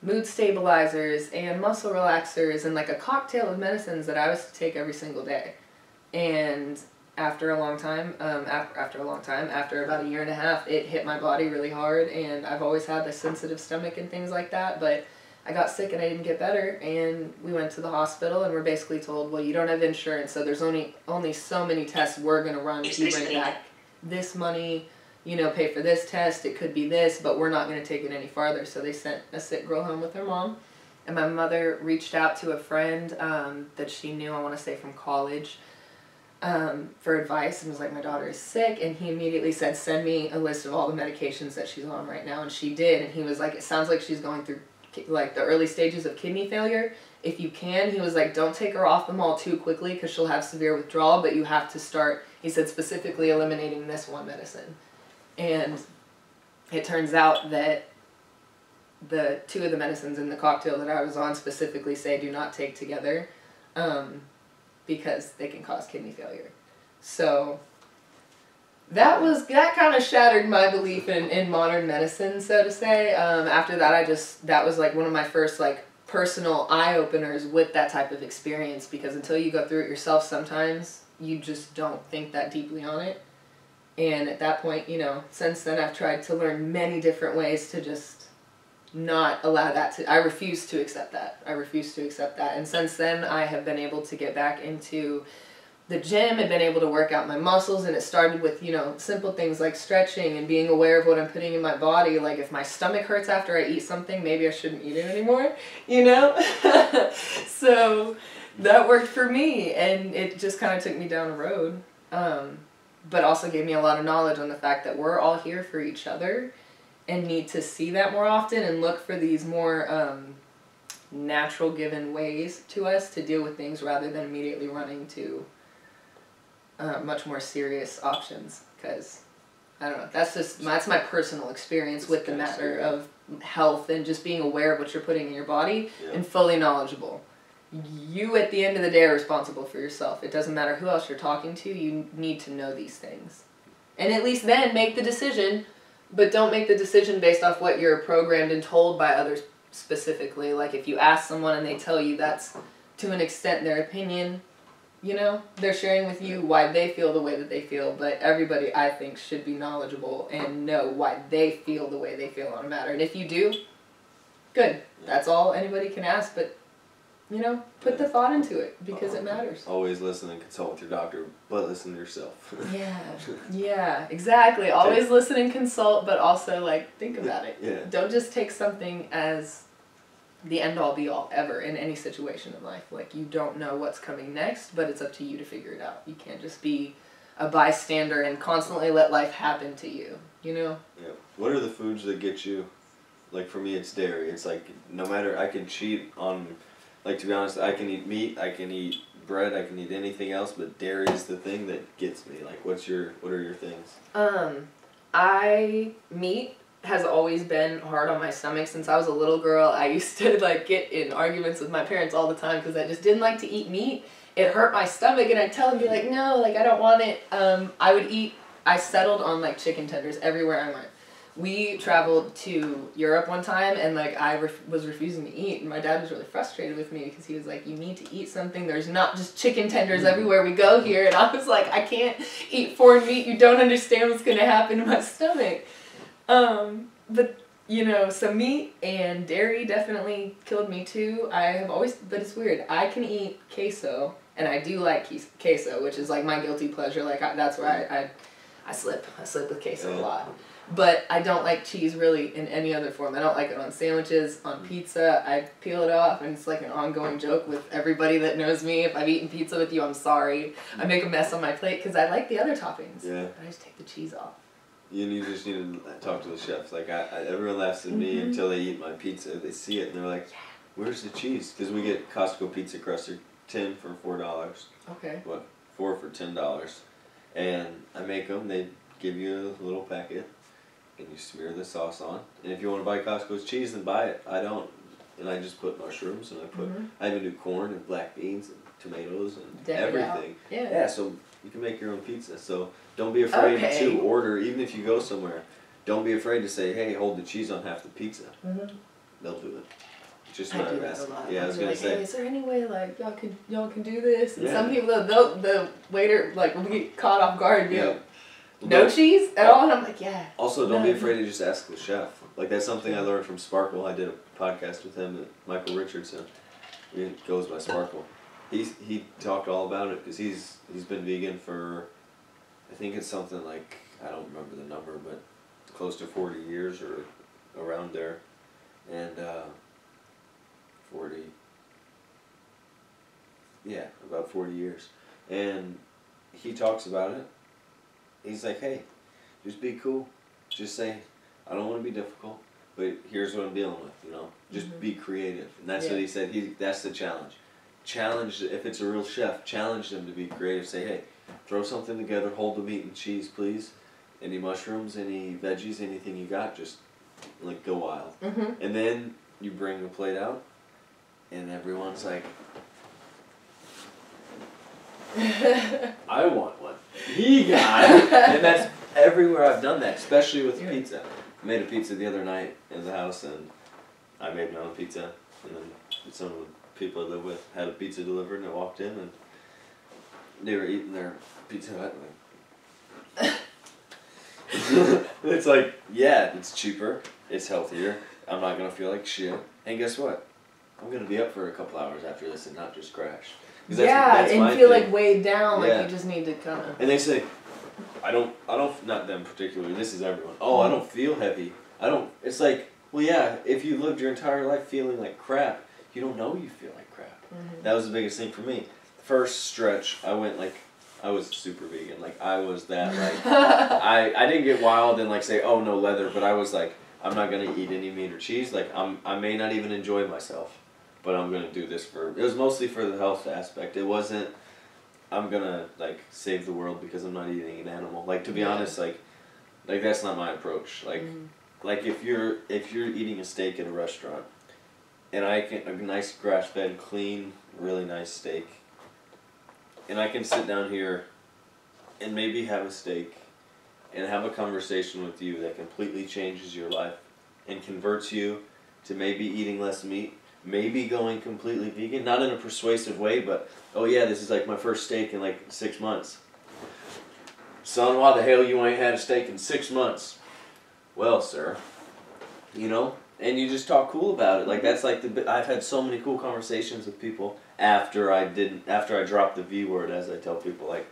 Speaker 2: mood stabilizers and muscle relaxers and, like, a cocktail of medicines that I was to take every single day. And after a long time, after about a year and a half, it hit my body really hard, and I've always had a sensitive stomach and things like that, but I got sick and I didn't get better, and we went to the hospital and we're basically told, well, you don't have insurance, so there's only so many tests we're going to run if you bring back this money, you know, pay for this test, it could be this, but we're not going to take it any farther. So they sent a sick girl home with her mom, and my mother reached out to a friend that she knew, I want to say from college, for advice, and was like, my daughter is sick, and he immediately said, send me a list of all the medications that she's on right now, and she did, and he was like, it sounds like she's going through, like, the early stages of kidney failure. If you can, he was like, don't take her off them all too quickly because she'll have severe withdrawal, but you have to start, he said, specifically eliminating this one medicine. And it turns out that the 2 of the medicines in the cocktail that I was on specifically say do not take together, because they can cause kidney failure. So that kind of shattered my belief in modern medicine, so to say. After that, that was, like, one of my first, like, personal eye-openers with that type of experience, because until you go through it yourself, sometimes you just don't think that deeply on it. And at that point, you know, since then I've tried to learn many different ways to just not allow that to, I refuse to accept that. And since then I have been able to get back into the gym and been able to work out my muscles, and it started with, you know, simple things like stretching and being aware of what I'm putting in my body. Like, if my stomach hurts after I eat something, maybe I shouldn't eat it anymore, you know? So that worked for me, and it just kind of took me down a road. But also gave me a lot of knowledge on the fact that we're all here for each other and need to see that more often and look for these more natural given ways to us to deal with things rather than immediately running to much more serious options. Because, I don't know, that's my personal experience with the matter of health and just being aware of what you're putting in your body and fully knowledgeable. You, at the end of the day, are responsible for yourself. It doesn't matter who else you're talking to. You need to know these things. And at least then make the decision, but don't make the decision based off what you're programmed and told by others specifically. Like, if you ask someone and they tell you that's, to an extent, their opinion, you know, they're sharing with you why they feel the way that they feel. But everybody, I think, should be knowledgeable and know why they feel the way they feel on a matter. And if you do, good. That's all anybody can ask, but you know, put the thought into it because it matters.
Speaker 1: Always listen and consult with your doctor, but listen to yourself.
Speaker 2: Yeah, exactly. Always listen and consult, but also, like, think about it.
Speaker 1: Yeah.
Speaker 2: Don't just take something as the end-all, be-all ever in any situation in life. Like, you don't know what's coming next, but it's up to you to figure it out. You can't just be a bystander and constantly let life happen to you, you know?
Speaker 1: Yeah. What are the foods that get you? Like, for me, it's dairy. It's like, no matter, I can cheat on, like, to be honest, I can eat meat, I can eat bread, I can eat anything else, but dairy is the thing that gets me. Like, what are your things?
Speaker 2: Meat has always been hard on my stomach since I was a little girl. I used to, like, get in arguments with my parents all the time because I just didn't like to eat meat. It hurt my stomach, and I'd tell them, be like, no, like, I don't want it. I settled on, like, chicken tenders everywhere I went. We traveled to Europe one time, and, like, I was refusing to eat, and my dad was really frustrated with me because he was like, you need to eat something. There's not just chicken tenders everywhere we go here. And I was like, I can't eat foreign meat. You don't understand what's going to happen to my stomach. But, you know, so meat and dairy definitely killed me too. But it's weird. I can eat queso, and I do like queso, which is like my guilty pleasure. Like, that's where I slip with queso a lot. But I don't like cheese really in any other form. I don't like it on sandwiches, on pizza. I peel it off, and it's like an ongoing joke with everybody that knows me. If I've eaten pizza with you, I'm sorry. I make a mess on my plate because I like the other toppings.
Speaker 1: Yeah.
Speaker 2: But I just take the cheese off.
Speaker 1: You just need to talk to the chefs. Like, everyone laughs at me until they eat my pizza. They see it, and they're like, where's the cheese? Because we get Costco pizza crust, 10 for $4.
Speaker 2: Okay.
Speaker 1: What? 4 for $10. And I make them. They give you a little packet, and you smear the sauce on. And if you want to buy Costco's cheese, then buy it. I don't. And I just put mushrooms, and I even do corn and black beans and tomatoes and everything. Yeah, so you can make your own pizza. So don't be afraid to order, even if you go somewhere. Don't be afraid to say, hey, hold the cheese on half the pizza. They'll do it. Just
Speaker 2: I do that a lot.
Speaker 1: Yeah, I was going to say.
Speaker 2: Hey, is there any way, like, y'all can do this? And some people, the waiter, like, will get caught off guard and be like, no cheese at all? And I'm like, yeah.
Speaker 1: Also, don't be afraid to just ask the chef. Like, that's something I learned from Sparkle. I did a podcast with him, Michael Richardson. He goes by Sparkle. He talked all about it because he's been vegan for, I think it's something like, I don't remember the number, but close to 40 years or around there. And 40 years. And he talks about it. He's like, hey, just be cool. Just say, I don't want to be difficult, but here's what I'm dealing with, you know. Just be creative. And that's what he said. That's the challenge. Challenge, if it's a real chef, challenge them to be creative. Say, hey, throw something together, hold the meat and cheese, please. Any mushrooms, any veggies, anything you got, just, like, go wild. And then you bring the plate out, and everyone's like, I want one. He got it. And that's everywhere I've done that, especially with pizza. I made a pizza the other night in the house, and I made my own pizza. And then some of the people I live with had a pizza delivered, and I walked in, and they were eating their Pizza Hut. It's like, yeah, it's cheaper, it's healthier, I'm not going to feel like shit. And guess what? I'm going to be up for a couple hours after this and not just crash. That's
Speaker 2: and feel like weighed down, like you just need to kind of.
Speaker 1: And they say, I don't, not them particularly, this is everyone. Oh, I don't feel heavy. It's like, well, yeah, if you lived your entire life feeling like crap, you don't know you feel like crap. That was the biggest thing for me. First stretch, I went like, I was super vegan. Like, I was that, like, I didn't get wild and, like, say, oh, no leather, but I was like, I'm not going to eat any meat or cheese. Like, I may not even enjoy myself, but I'm going to do this it was mostly for the health aspect. It wasn't, I'm going to, like, save the world because I'm not eating an animal. Like, to be honest, like, that's not my approach. Like, like if you're eating a steak at a restaurant, and I can, a nice grass-fed, clean, really nice steak, and I can sit down here and maybe have a steak and have a conversation with you that completely changes your life and converts you to maybe eating less meat, maybe going completely vegan, not in a persuasive way, but, oh yeah, this is like my first steak in like 6 months. Son, why the hell you ain't had a steak in 6 months? Well, sir, you know, And you just talk cool about it. Like that's like I've had so many cool conversations with people after I dropped the V word, as I tell people, like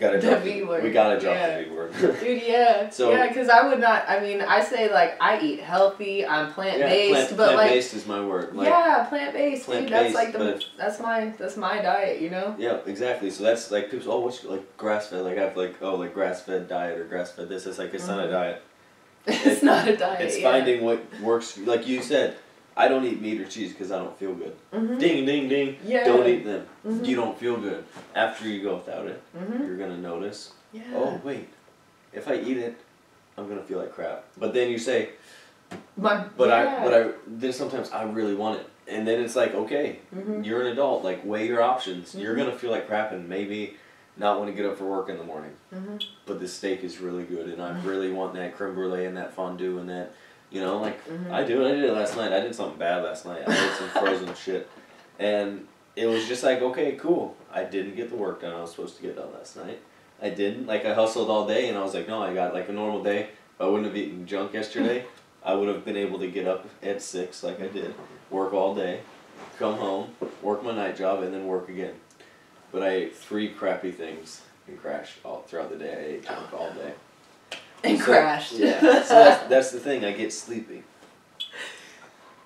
Speaker 1: gotta drop the V word. We gotta drop the V word.
Speaker 2: Dude, yeah. So yeah, because I would not. I mean, I say like I eat healthy. I'm plant based, but
Speaker 1: plant based is my word. Like,
Speaker 2: plant based. Dude, that's like that's my diet. You know.
Speaker 1: Yeah, exactly. So that's like people. Oh, what's like grass fed? Like I've like like grass fed diet or grass fed this. It's like it's not a diet.
Speaker 2: It's not a diet.
Speaker 1: It's finding what works for you. Like you said, I don't eat meat or cheese because I don't feel good. Ding, ding, ding. Yeah. Don't eat them. You don't feel good. After you go without it, you're going to notice, oh, wait, if I eat it, I'm going to feel like crap. But then you say, then sometimes I really want it. And then it's like, okay, you're an adult. Like, weigh your options. You're going to feel like crap and maybe not want to get up for work in the morning. But this steak is really good and I really want that creme brulee and that fondue and that, you know, like I did it last night. I did something bad last night. I did some frozen shit. And it was just like, okay, cool. I didn't get the work done I was supposed to get done last night. I didn't. Like I hustled all day and I was like, no, I got like a normal day. If I wouldn't have eaten junk yesterday, I would have been able to get up at 6 like I did, work all day, come home, work my night job, and then work again. But I ate 3 crappy things and crashed all throughout the day. I ate junk all day.
Speaker 2: And crashed.
Speaker 1: Yeah. So that's the thing. I get sleepy.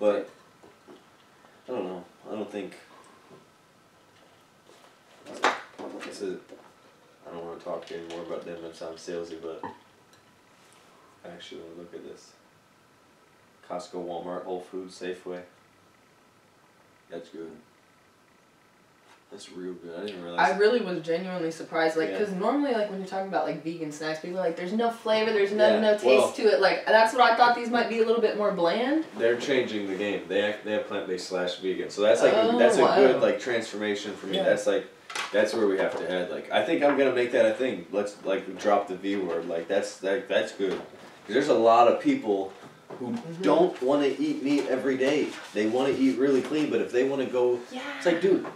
Speaker 1: But I don't know. I don't think. I don't want to talk anymore about them and sound salesy, but actually, look at this. Costco, Walmart, Whole Foods, Safeway. That's good. That's real good. I didn't realize.
Speaker 2: I really was genuinely surprised, like, because normally, like, when you're talking about, like, vegan snacks, people are like, there's no flavor, there's no taste to it. Like, that's what I thought these might be a little bit more bland.
Speaker 1: They're changing the game. They have plant-based / vegan. So that's, like, that's a good, like, transformation for me. Yeah. That's where we have to head. Like, I think I'm going to make that a thing. Let's, like, drop the V word. Like, that's good. Because there's a lot of people who don't want to eat meat every day. They want to eat really clean, but if they want to go... Yeah. It's like, dude,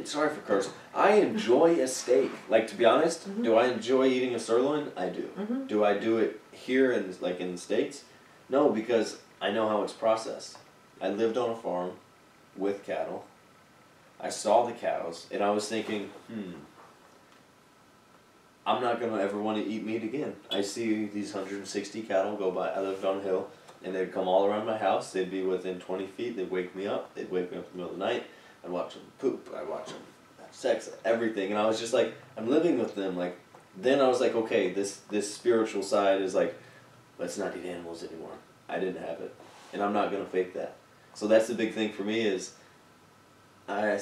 Speaker 1: sorry for curse. I enjoy a steak. Like, to be honest, do I enjoy eating a sirloin? I do. Do I do it here in the States? No, because I know how it's processed. I lived on a farm with cattle. I saw the cows, and I was thinking, I'm not going to ever want to eat meat again. I see these 160 cattle go by. I lived on a hill, and they'd come all around my house. They'd be within 20 feet. They'd wake me up. They'd wake me up in the middle of the night. I'd watch them poop. I'd watch them have sex, everything. And I was just like, I'm living with them. Like, then I was like, okay, this spiritual side is like, let's not eat animals anymore. I didn't have it, and I'm not going to fake that. So that's the big thing for me is I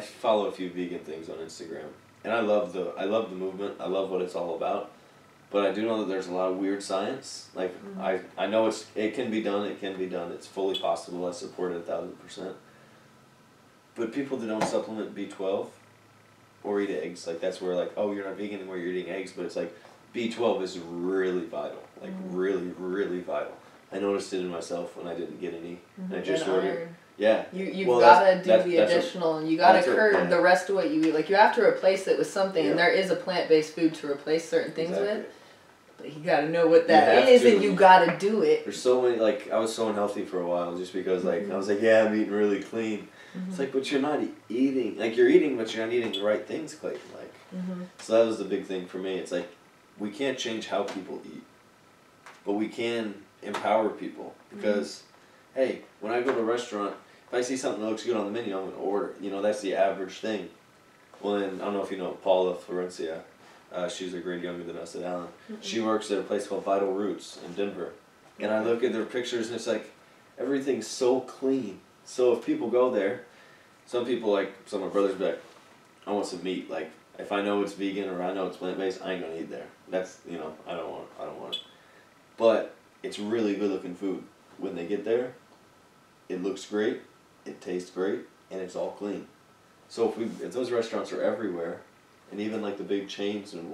Speaker 1: follow a few vegan things on Instagram. And I love the movement. I love what it's all about. But I do know that there's a lot of weird science. Like I know it can be done. It can be done. It's fully possible. I support it 1,000%. But people that don't supplement B12 or eat eggs, like that's where like, oh, you're not vegan anymore. You're eating eggs, but it's like B12 is really vital. Like really, really vital. I noticed it in myself when I didn't get any. I just ordered. Yeah. You've got to do the additional, and you got to curb the rest of what you eat. Like, you have to replace it with something, and there is a plant-based food to replace certain things with. But you got to know what that is, and you got to do it. There's so many, like, I was so unhealthy for a while just because, like, I was like, yeah, I'm eating really clean. It's like, but you're not eating. Like, you're eating, but you're not eating the right things, Klayton. Like, so that was the big thing for me. It's like, we can't change how people eat, but we can empower people. Because, hey, when I go to a restaurant, if I see something that looks good on the menu, I'm going to order it. You know, that's the average thing. Well, then, I don't know if you know Paula Florencia. She's a grade younger than us at Allen. She works at a place called Vital Roots in Denver. And I look at their pictures, and it's like, everything's so clean. So if people go there, some people, like, some of my brothers be like, I want some meat. Like, if I know it's vegan or I know it's plant-based, I ain't going to eat there. That's, you know, I don't want it. But it's really good-looking food. When they get there, it looks great. It tastes great, and it's all clean. So if those restaurants are everywhere, and even like the big chains and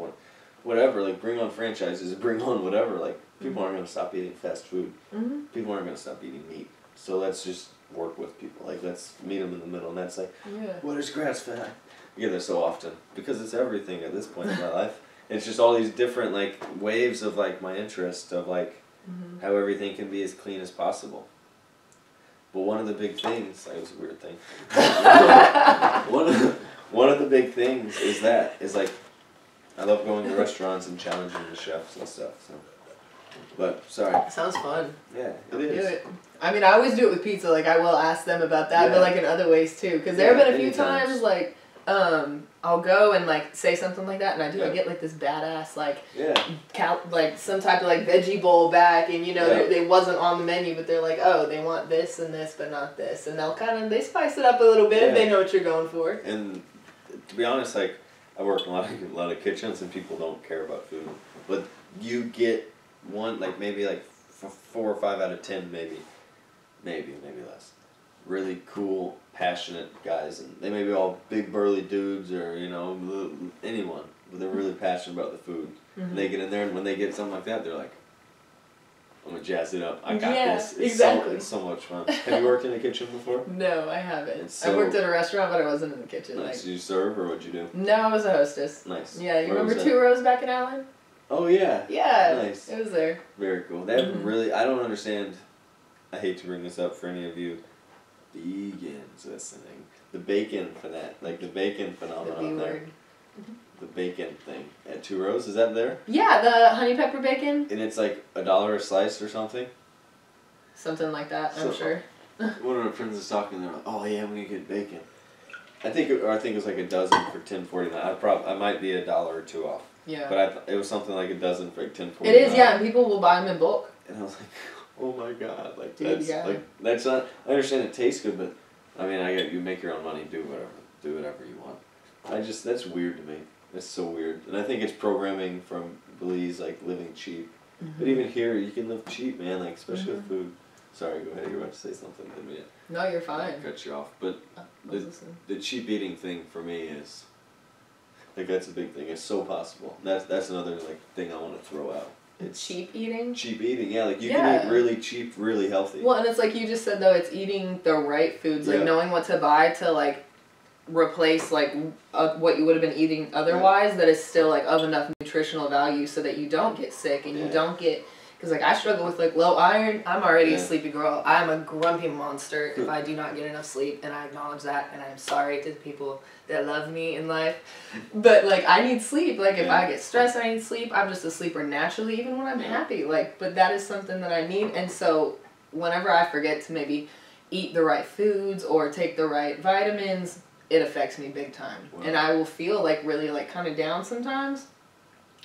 Speaker 1: whatever, like bring on franchises, bring on whatever, like people aren't going to stop eating fast food. People aren't going to stop eating meat. So let's just work with people. Like let's meet them in the middle, and that's like, what is grass-fed? I get this so often because it's everything at this point in my life. It's just all these different like waves of like my interest of like how everything can be as clean as possible. But one of the big things, that was a weird thing. one of the big things is like, I love going to restaurants and challenging the chefs and stuff. So, but sorry.
Speaker 2: Sounds fun.
Speaker 1: Yeah,
Speaker 2: Do it. I mean, I always do it with pizza. Like, I will ask them about that, but like in other ways too. Because there have been a few times like, I'll go and like say something like that, and I get like this badass like like some type of like veggie bowl back, and you know they wasn't on the menu, but they're like, oh, they want this and this, but not this, and they spice it up a little bit if they know what you're going for.
Speaker 1: And to be honest, like I work in a lot of kitchens, and people don't care about food, but you get one like maybe like 4 or 5 out of 10 maybe less. Really cool, passionate guys, and they may be all big burly dudes or anyone, but they're really passionate about the food. And they get in there, and when they get something like that, they're like, "I'm gonna jazz it up. I got this." It's so much fun. Have you worked in a kitchen before?
Speaker 2: No, I haven't. I worked at a restaurant, but I wasn't in the kitchen.
Speaker 1: Nice. Did you serve, or what'd you do?
Speaker 2: No, I was a hostess.
Speaker 1: Nice.
Speaker 2: Yeah, you remember 2 Rows back in Allen?
Speaker 1: Oh yeah.
Speaker 2: Yeah.
Speaker 1: Nice.
Speaker 2: It was there.
Speaker 1: Very cool. They have really. I don't understand. I hate to bring this up for any of you vegans listening. The bacon for that, like the bacon phenomenon there. The bacon thing at 2 Rows, is that there?
Speaker 2: Yeah, the honey pepper bacon.
Speaker 1: And it's like $1 a slice or something.
Speaker 2: Something like that, I'm sure.
Speaker 1: One of my friends was talking. They're like, "Oh yeah, I'm gonna get bacon." I think it was like a dozen for $10.49. I might be $1 or $2 off. Yeah. But it was something like a dozen for like $10.49.
Speaker 2: It is, yeah, and people will buy them in bulk.
Speaker 1: And I was like, oh my god, like
Speaker 2: dude,
Speaker 1: that's not. I understand it tastes good, but I mean, you make your own money, do whatever you want. That's weird to me. That's so weird, and I think it's programming from Belize, like living cheap. But even here, you can live cheap, man. Like especially with food. Sorry, go ahead. You were about to say something to me.
Speaker 2: No, you're fine.
Speaker 1: I cut you off, but the cheap eating thing for me is. Like that's a big thing. It's so possible. That's another like thing I want to throw out. It's
Speaker 2: cheap eating?
Speaker 1: Cheap eating, yeah. Like you can eat really cheap, really healthy.
Speaker 2: Well, and it's like you just said though, it's eating the right foods, like knowing what to buy to like replace like what you would have been eating otherwise that is still like of enough nutritional value so that you don't get sick and you don't get. Because like I struggle with like low iron. I'm already a sleepy girl. I'm a grumpy monster if I do not get enough sleep, and I acknowledge that, and I'm sorry to the people that love me in life. But like I need sleep. Like if I get stressed, I need sleep. I'm just a sleeper naturally, even when I'm happy. Like, but that is something that I need, and so whenever I forget to maybe eat the right foods or take the right vitamins, it affects me big time, and I will feel like really like kind of down sometimes.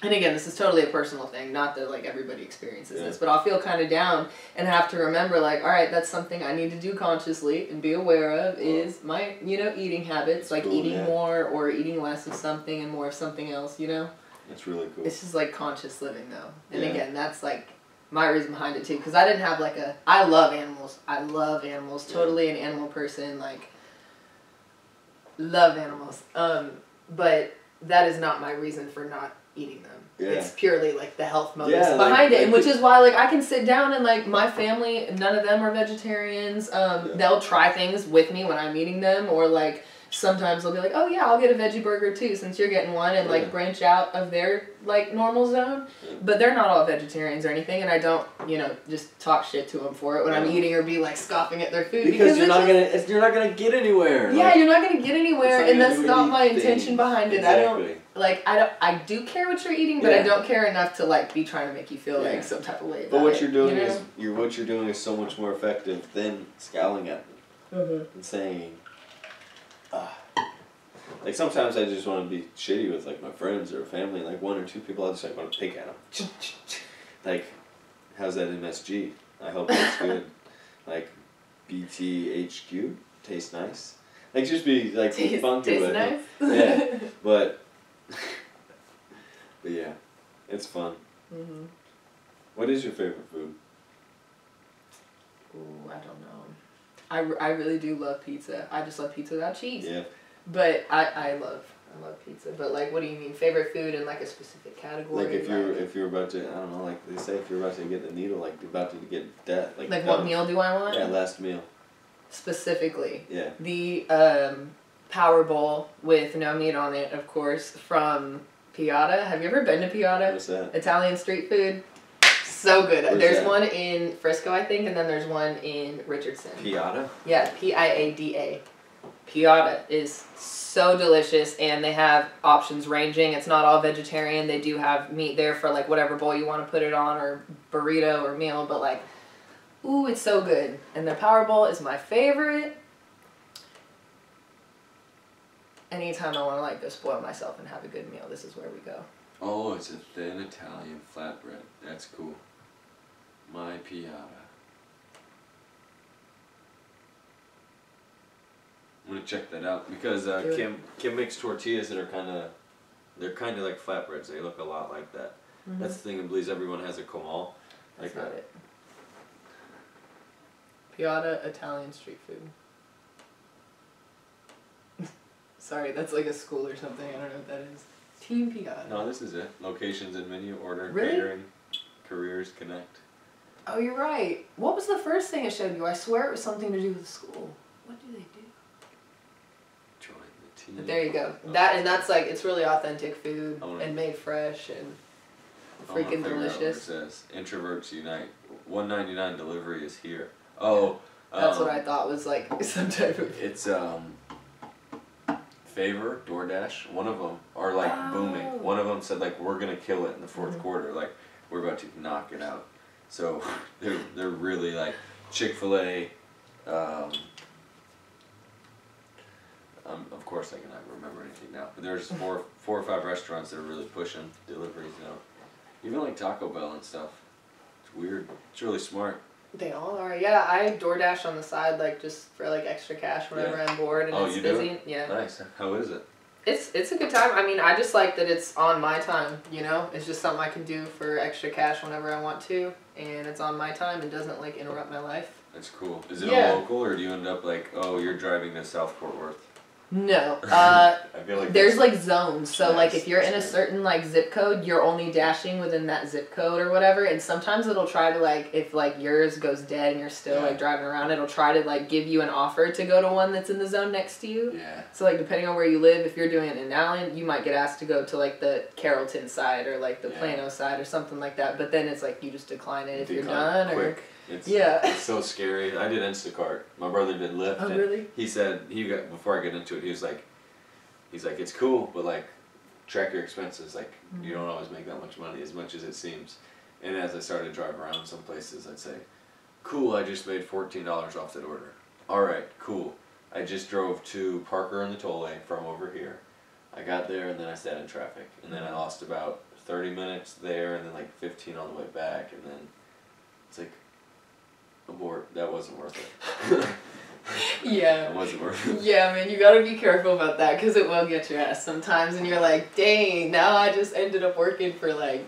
Speaker 2: And again, this is totally a personal thing, not that like everybody experiences this, but I'll feel kind of down and have to remember like, all right, that's something I need to do consciously and be aware of is my, eating habits, like eating more or eating less of something and more of something else,
Speaker 1: That's really cool.
Speaker 2: It's just like conscious living though. And again, that's like my reason behind it too, because I didn't have like I love animals. I love animals, totally an animal person, like love animals. But that is not my reason for not eating them. It's purely like the health motives behind it, and which is why like I can sit down and like my family, none of them are vegetarians. They'll try things with me when I'm eating them, or like sometimes they'll be like, oh yeah, I'll get a veggie burger too since you're getting one, and like branch out of their like normal zone. But they're not all vegetarians or anything, and I don't just talk shit to them for it when I'm eating or be like scoffing at their food
Speaker 1: because you're not gonna get anywhere.
Speaker 2: Yeah, you're not gonna get anywhere, and that's not my intention behind it. I do care what you're eating, but I don't care enough to like be trying to make you feel like some type of way about it.
Speaker 1: But what you're doing is so much more effective than scowling at them and saying. Like sometimes I just want to be shitty with like my friends or family, like 1 or 2 people. I just like want to pick at them. Like, how's that MSG? I hope that's good. Like, BTHQ tastes nice. Like just be like funky with it. Yeah, but yeah, it's fun. What is your favorite food?
Speaker 2: Ooh, I don't know. I really do love pizza. I just love pizza without cheese.
Speaker 1: Yeah.
Speaker 2: But I love pizza. But like, what do you mean favorite food in like a specific category?
Speaker 1: Like if you're about to, I don't know, like they say if you're about to get the needle, like you're about to get death.
Speaker 2: Like what meal do I want?
Speaker 1: Yeah, last meal.
Speaker 2: Specifically.
Speaker 1: Yeah.
Speaker 2: The Power Bowl with no meat on it, of course, from Piata. Have you ever been to Piata?
Speaker 1: What's that?
Speaker 2: Italian street food. So good.
Speaker 1: Where's
Speaker 2: There's
Speaker 1: that?
Speaker 2: one in Frisco, I think, and then there's one in Richardson.
Speaker 1: Piada?
Speaker 2: Yeah, Piada. Piada is so delicious, and they have options ranging. It's not all vegetarian. They do have meat there for like whatever bowl you want to put it on, or burrito or meal, but like, ooh, it's so good. And their Power Bowl is my favorite. Anytime I want to like go spoil myself and have a good meal, this is where we go.
Speaker 3: Oh, it's a thin Italian flatbread. That's cool. My Piada. I'm gonna check that out because
Speaker 1: Kim makes tortillas that are they're kind of like flatbreads. They look a lot like that.
Speaker 2: Mm-hmm.
Speaker 1: That's the thing in Belize. Everyone has a comal.
Speaker 2: That's
Speaker 1: like
Speaker 2: not it. Piada Italian street food. Sorry, that's like a school or something. I don't know what that is. Team Piada.
Speaker 1: No, this is it. Locations and menu, order,
Speaker 2: Really?
Speaker 1: catering, careers, connect.
Speaker 2: Oh, you're right. What was the first thing I showed you? I swear it was something to do with school. What do they do?
Speaker 1: Join the team.
Speaker 2: But there you go.
Speaker 1: Oh.
Speaker 2: That's like, it's really authentic food
Speaker 1: I wanna-
Speaker 2: and made fresh and
Speaker 1: I wanna
Speaker 2: freaking
Speaker 1: figure out what
Speaker 2: delicious.
Speaker 1: it says. Introverts unite. $1.99 delivery is here. Oh.
Speaker 2: That's what I thought was like some type of...
Speaker 1: It's Favor, DoorDash, one of them are like
Speaker 2: Oh.
Speaker 1: booming. One of them said like we're gonna kill it in the 4th
Speaker 2: Mhm.
Speaker 1: quarter, like we're about to knock it out. So they're really like Chick-fil-A. Of course I cannot remember anything now, but there's four or five restaurants that are really pushing deliveries now. Even like Taco Bell and stuff. It's weird. It's really smart.
Speaker 2: They all are. Yeah, I DoorDash on the side, like just for like extra cash whenever
Speaker 1: Yeah.
Speaker 2: I'm bored and
Speaker 1: Oh,
Speaker 2: it's
Speaker 1: you do
Speaker 2: busy.
Speaker 1: it?
Speaker 2: Yeah.
Speaker 1: Nice. How is it?
Speaker 2: It's a good time. I mean, I just like that it's on my time, you know? It's just something I can do for extra cash whenever I want to, and it's on my time and doesn't like interrupt my life.
Speaker 1: That's cool. Is it
Speaker 2: Yeah.
Speaker 1: all local, or do you end up like, oh, you're driving to South Fort Worth?
Speaker 2: No.
Speaker 1: I feel like
Speaker 2: There's
Speaker 1: that's-
Speaker 2: like zones, so like if you're in a certain like zip code, you're only dashing within that zip code or whatever, and sometimes it'll try to like, if like yours goes dead and you're still like driving around, it'll try to like give you an offer to go to one that's in the zone next to you.
Speaker 3: Yeah.
Speaker 2: So like depending on where you live, if you're doing it in Allen, you might get asked to go to like the Carrollton side or like the Plano side or something like that, but then it's like you just decline it if you're done
Speaker 1: quick.
Speaker 2: or...
Speaker 1: It's so scary. I did Instacart. My brother did Lyft.
Speaker 2: Oh,
Speaker 1: and
Speaker 2: really?
Speaker 1: He said, before I get into it, he's like, it's cool, but like, track your expenses. Like, you don't always make that much money, as much as it seems. And as I started to drive around some places, I'd say, cool, I just made $14 off that order. All right, cool. I just drove to Parker and the Tollway from over here. I got there and then I sat in traffic. And then I lost about 30 minutes there and then like 15 on the way back. And then it's like, abort, that wasn't worth it.
Speaker 2: Yeah.
Speaker 1: It wasn't worth it.
Speaker 2: Yeah, man, you gotta be careful about that because it will get your ass sometimes, and you're like, dang, now I just ended up working for like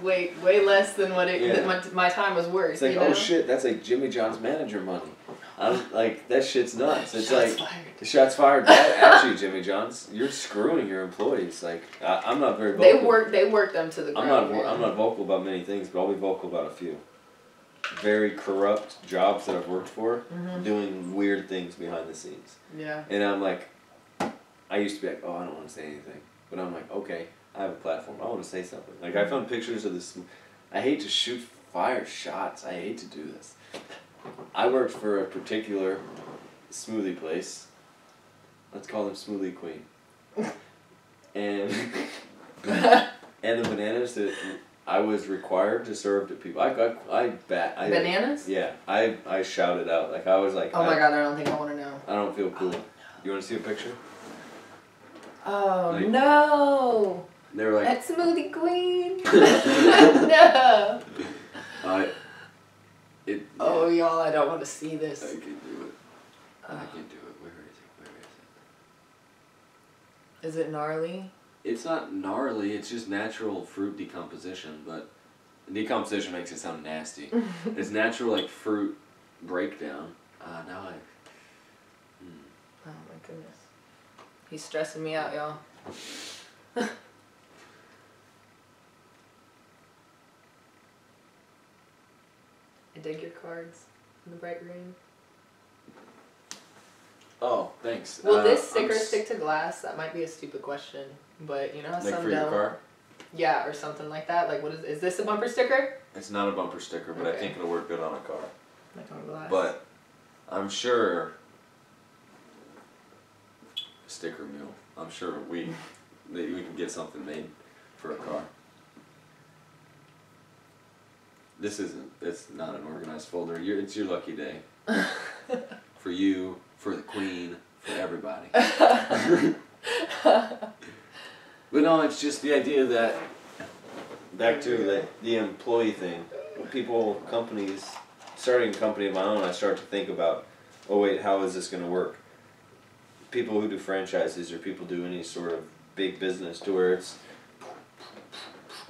Speaker 2: way less than what my time was worth.
Speaker 1: It's like,
Speaker 2: you know?
Speaker 1: oh shit, that's like Jimmy John's manager money. I'm like, that shit's nuts. It's
Speaker 2: Shots
Speaker 1: like,
Speaker 2: fired.
Speaker 1: the shots fired. Actually, Jimmy John's, you're screwing your employees. Like, I'm not very vocal.
Speaker 2: They work them to the ground.
Speaker 1: I'm not vocal about many things, but I'll be vocal about a few. Very corrupt jobs that I've worked for, doing weird things behind the scenes.
Speaker 2: Yeah.
Speaker 1: And I'm like, I used to be like, oh, I don't want to say anything. But I'm like, okay, I have a platform. I want to say something. Like, I found pictures of this. I hate to shoot fire shots. I hate to do this. I worked for a particular smoothie place. Let's call them Smoothie Queen. And the bananas that I was required to serve to people.
Speaker 2: Bananas?
Speaker 1: Yeah, I shouted out. Like, I was like,
Speaker 2: Oh my god, I don't think I want to know.
Speaker 1: I don't feel cool. You want to see a picture?
Speaker 2: Oh
Speaker 1: Like-
Speaker 2: no!
Speaker 1: They were like,
Speaker 2: That's Smoothie Queen! No! Oh y'all, I don't want to see
Speaker 3: I
Speaker 2: this.
Speaker 3: can do it. I can do it. Where is it? Where is it?
Speaker 2: Is it gnarly?
Speaker 3: It's not gnarly. It's just natural fruit decomposition, but decomposition makes it sound nasty. It's natural, like, fruit breakdown. Now I...
Speaker 2: Oh my goodness. He's stressing me out, y'all. I dig your cards in the bright green.
Speaker 1: oh, thanks.
Speaker 2: Will this sticker stick to glass? That might be a stupid question, but you know how
Speaker 1: Like
Speaker 2: some
Speaker 1: for your
Speaker 2: don't.
Speaker 1: car?
Speaker 2: Yeah, or something like that. Like, what is this a bumper sticker?
Speaker 1: It's not a bumper sticker, but I think it'll work good on a car.
Speaker 2: Like on glass.
Speaker 1: But I'm sure sticker mule. I'm sure we can get something made for a car. It's not an organized folder. It's your lucky day. For you, for the queen, for everybody. But no, it's just the idea that, back to the employee thing. Companies, starting a company of my own, I start to think about, oh wait, how is this going to work? People who do franchises or people do any sort of big business to where it's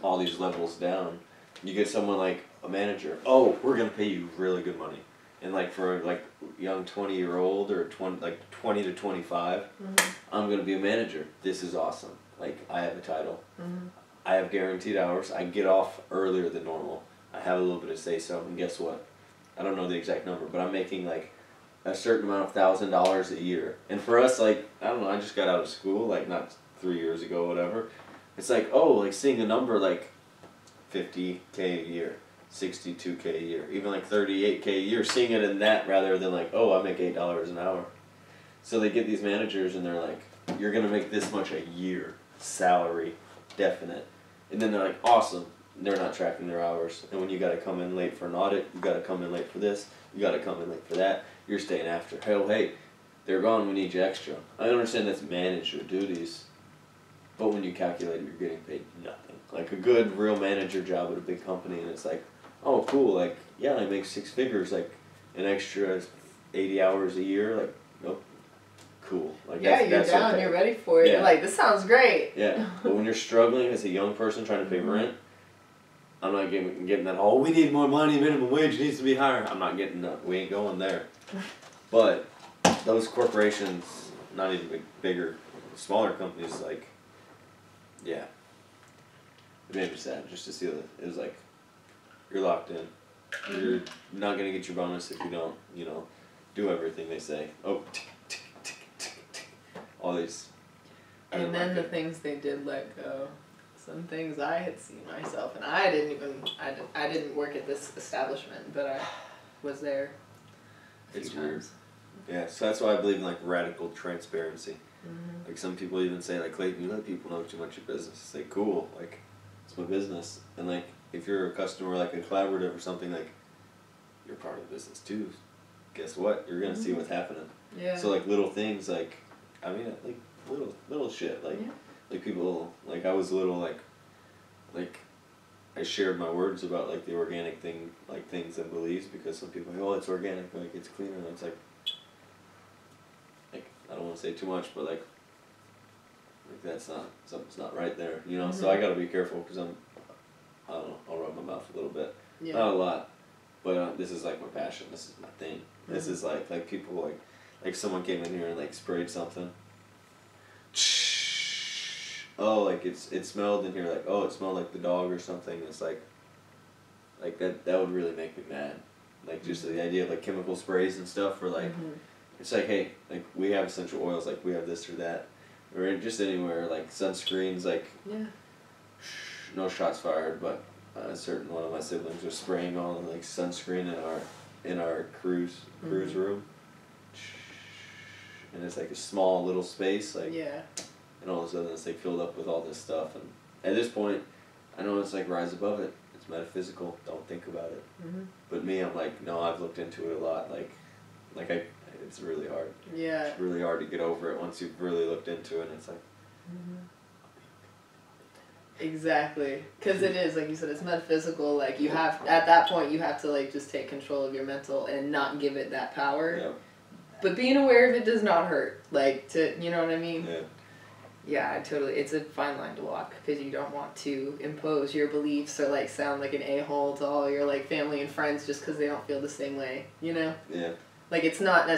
Speaker 1: all these levels down. You get someone like a manager. Oh, we're going to pay you really good money. And like for like young 20-year-old or 20 to 25, I'm going to be a manager. This is awesome. Like I have a title. I have guaranteed hours. I get off earlier than normal. I have a little bit of say-so, and guess what? I don't know the exact number, but I'm making like a certain amount of $1,000 a year. And for us, like, I don't know, I just got out of school, like not 3 years ago, whatever. It's like, oh, like seeing a number like $50K a year, $62K a year, even like $38K a year, seeing it in that rather than like, oh, I make $8 an hour. So they get these managers and they're like, you're going to make this much a year, salary, definite. And then they're like, awesome. They're not tracking their hours. And when you got to come in late for an audit, you got to come in late for this, you got to come in late for that, you're staying after. Hey, they're gone, we need you extra. I understand that's manager duties, but when you calculate it, you're getting paid nothing. Like a good, real manager job at a big company, and it's like, oh, cool, like, yeah, I make 6 figures, like, an extra 80 hours a year, like, nope, cool. Like,
Speaker 2: yeah, you're down, you're ready for it.
Speaker 1: Yeah.
Speaker 2: You're like, this sounds great.
Speaker 1: Yeah, but when you're struggling as a young person trying to pay rent, I'm not getting that, oh, we need more money, minimum wage needs to be higher. I'm not getting that. We ain't going there. But those corporations, not even bigger, smaller companies, like, yeah. It made me sad just to see that. It was like, you're locked in. You're not going to get your bonus if you don't, do everything they say. Oh, all these.
Speaker 2: And then the things they did let go. Some things I had seen myself, and I didn't work at this establishment, but I was there a few times.
Speaker 1: Yeah, so that's why I believe in like radical transparency. Like some people even say like, Klayton, you let people know too much of your business. It's like, cool, like it's my business. And like if you're a customer, like a collaborative or something, like you're part of the business too. Guess what? You're gonna see what's happening.
Speaker 2: Yeah.
Speaker 1: So like little things, like I mean like little shit, like like people, like I was little, like I shared my words about like the organic thing, like things in Belize, because some people are like, oh, it's organic, like it's cleaner, and it's like I don't want to say too much, but like that's not, something's not right there, so I gotta be careful, because I don't know, I'll rub my mouth a little bit, not a lot, but this is like my passion, this is my thing, this is like people like someone came in here and like sprayed something, oh, like it smelled in here, like, oh, it smelled like the dog or something. It's like that would really make me mad. Like just the idea of like chemical sprays and stuff, or like it's like, hey, like we have essential oils, like we have this or that, or just anywhere, like sunscreens, like no shots fired, but a certain one of my siblings was spraying all the like sunscreen in our cruise room, and it's like a small little space, like and all of a sudden it's like filled up with all this stuff, and at this point I know it's like rise above it, it's metaphysical, don't think about it, but me, I'm like, no, I've looked into it a lot, like it's really hard, it's really hard to get over it once you've really looked into it, and it's like
Speaker 2: exactly, because it is, like you said, it's metaphysical, like you have, at that point you have to like just take control of your mental and not give it that power, but being aware of it does not hurt, like to, you know what I mean? Yeah, it's a fine line to walk, because you don't want to impose your beliefs or like sound like an a-hole to all your like family and friends just because they don't feel the same way, Like it's not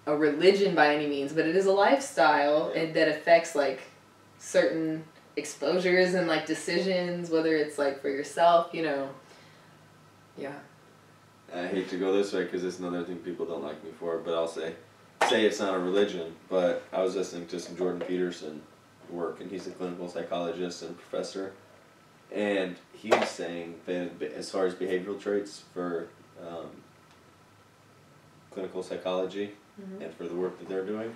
Speaker 2: a religion by any means, but it is a lifestyle and that affects like certain exposures and like decisions, whether it's like for yourself, Yeah.
Speaker 1: I hate to go this way because it's another thing people don't like me for, but I'll say it's not a religion, but I was listening to some Jordan Peterson work, and he's a clinical psychologist and professor. And he's saying that as far as behavioral traits for clinical psychology and for the work that they're doing,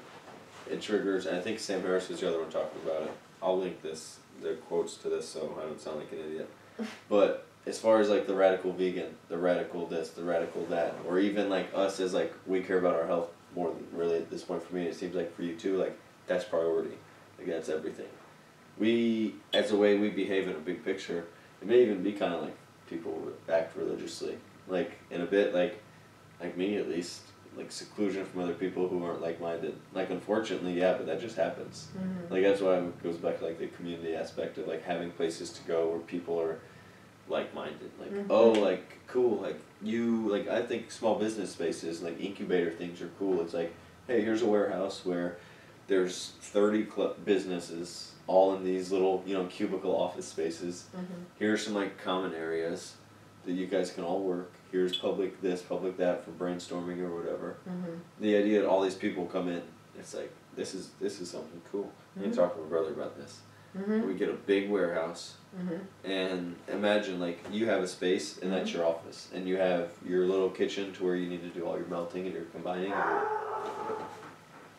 Speaker 1: it triggers, and I think Sam Harris was the other one talking about it. I'll link the quotes to this so I don't sound like an idiot. But as far as like the radical vegan, the radical this, the radical that, or even like us as like we care about our health more than really at this point for me, it seems like for you too, like that's priority. Like that's everything. We, as the way we behave in a big picture, it may even be kind of like people who act religiously. Like in a bit, like me at least, like seclusion from other people who aren't like-minded. Like unfortunately, yeah, but that just happens. Like that's why it goes back to like the community aspect of like having places to go where people are like-minded. Like, oh, like cool, like you, like I think small business spaces, like incubator things are cool. It's like, hey, here's a warehouse where there's 30 businesses all in these little, you know, cubicle office spaces. Here's some like common areas that you guys can all work. Here's public this, public that for brainstorming or whatever. The idea that all these people come in, it's like this is something cool. I need to talk to my brother about this. We get a big warehouse, and imagine like you have a space and that's your office, and you have your little kitchen to where you need to do all your melting and your combining.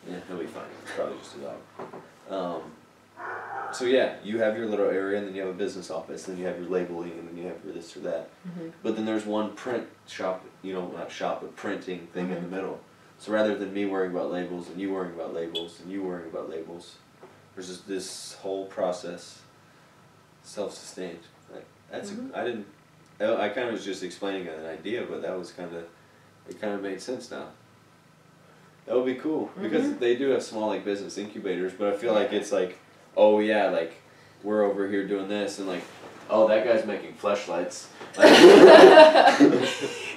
Speaker 1: Yeah, he'll be fine. It's probably just a dog. So yeah, you have your little area, and then you have a business office, and then you have your labeling, and then you have your this or that. But then there's one print shop, you know, not shop, but printing thing in the middle. So rather than me worrying about labels, and you worrying about labels, and you worrying about labels, there's just this whole process, self-sustained. Like that's I kind of was just explaining an idea, but that was it kind of made sense now. That would be cool because they do have small like business incubators, but I feel like it's like, oh yeah, like we're over here doing this, and like, oh that guy's making fleshlights.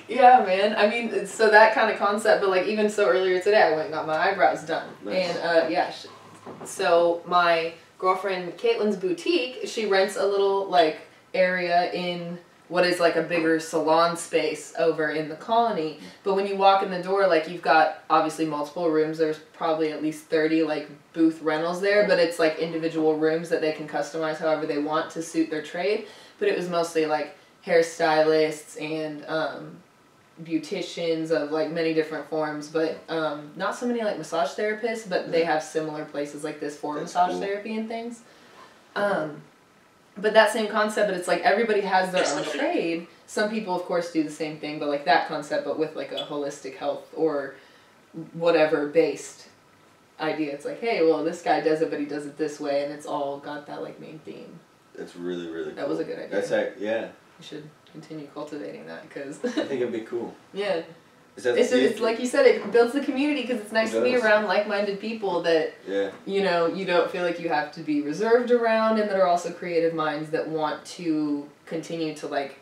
Speaker 2: Yeah, man. I mean, so that kind of concept, but like even so earlier today, I went and got my eyebrows done, and so my girlfriend Caitlin's boutique, she rents a little like area in what is like a bigger salon space over in the colony. But when you walk in the door, like you've got obviously multiple rooms. There's probably at least 30 like booth rentals there, but it's like individual rooms that they can customize however they want to suit their trade. But it was mostly like hairstylists and beauticians of like many different forms, but not so many like massage therapists, but they have similar places like this for massage therapy and things. But that same concept, but it's like everybody has their own trade. Some people, of course, do the same thing, but like that concept, but with like a holistic health or whatever based idea. It's like, hey, well, this guy does it, but he does it this way, and it's all got that like main theme.
Speaker 1: That's really, really cool.
Speaker 2: That was a good idea.
Speaker 1: That's yeah.
Speaker 2: We should continue cultivating that because
Speaker 1: I think it'd be cool.
Speaker 2: Yeah. It's like you said, it builds the community because it's nice to be around like-minded people that, you know, you don't feel like you have to be reserved around, and that are also creative minds that want to continue to like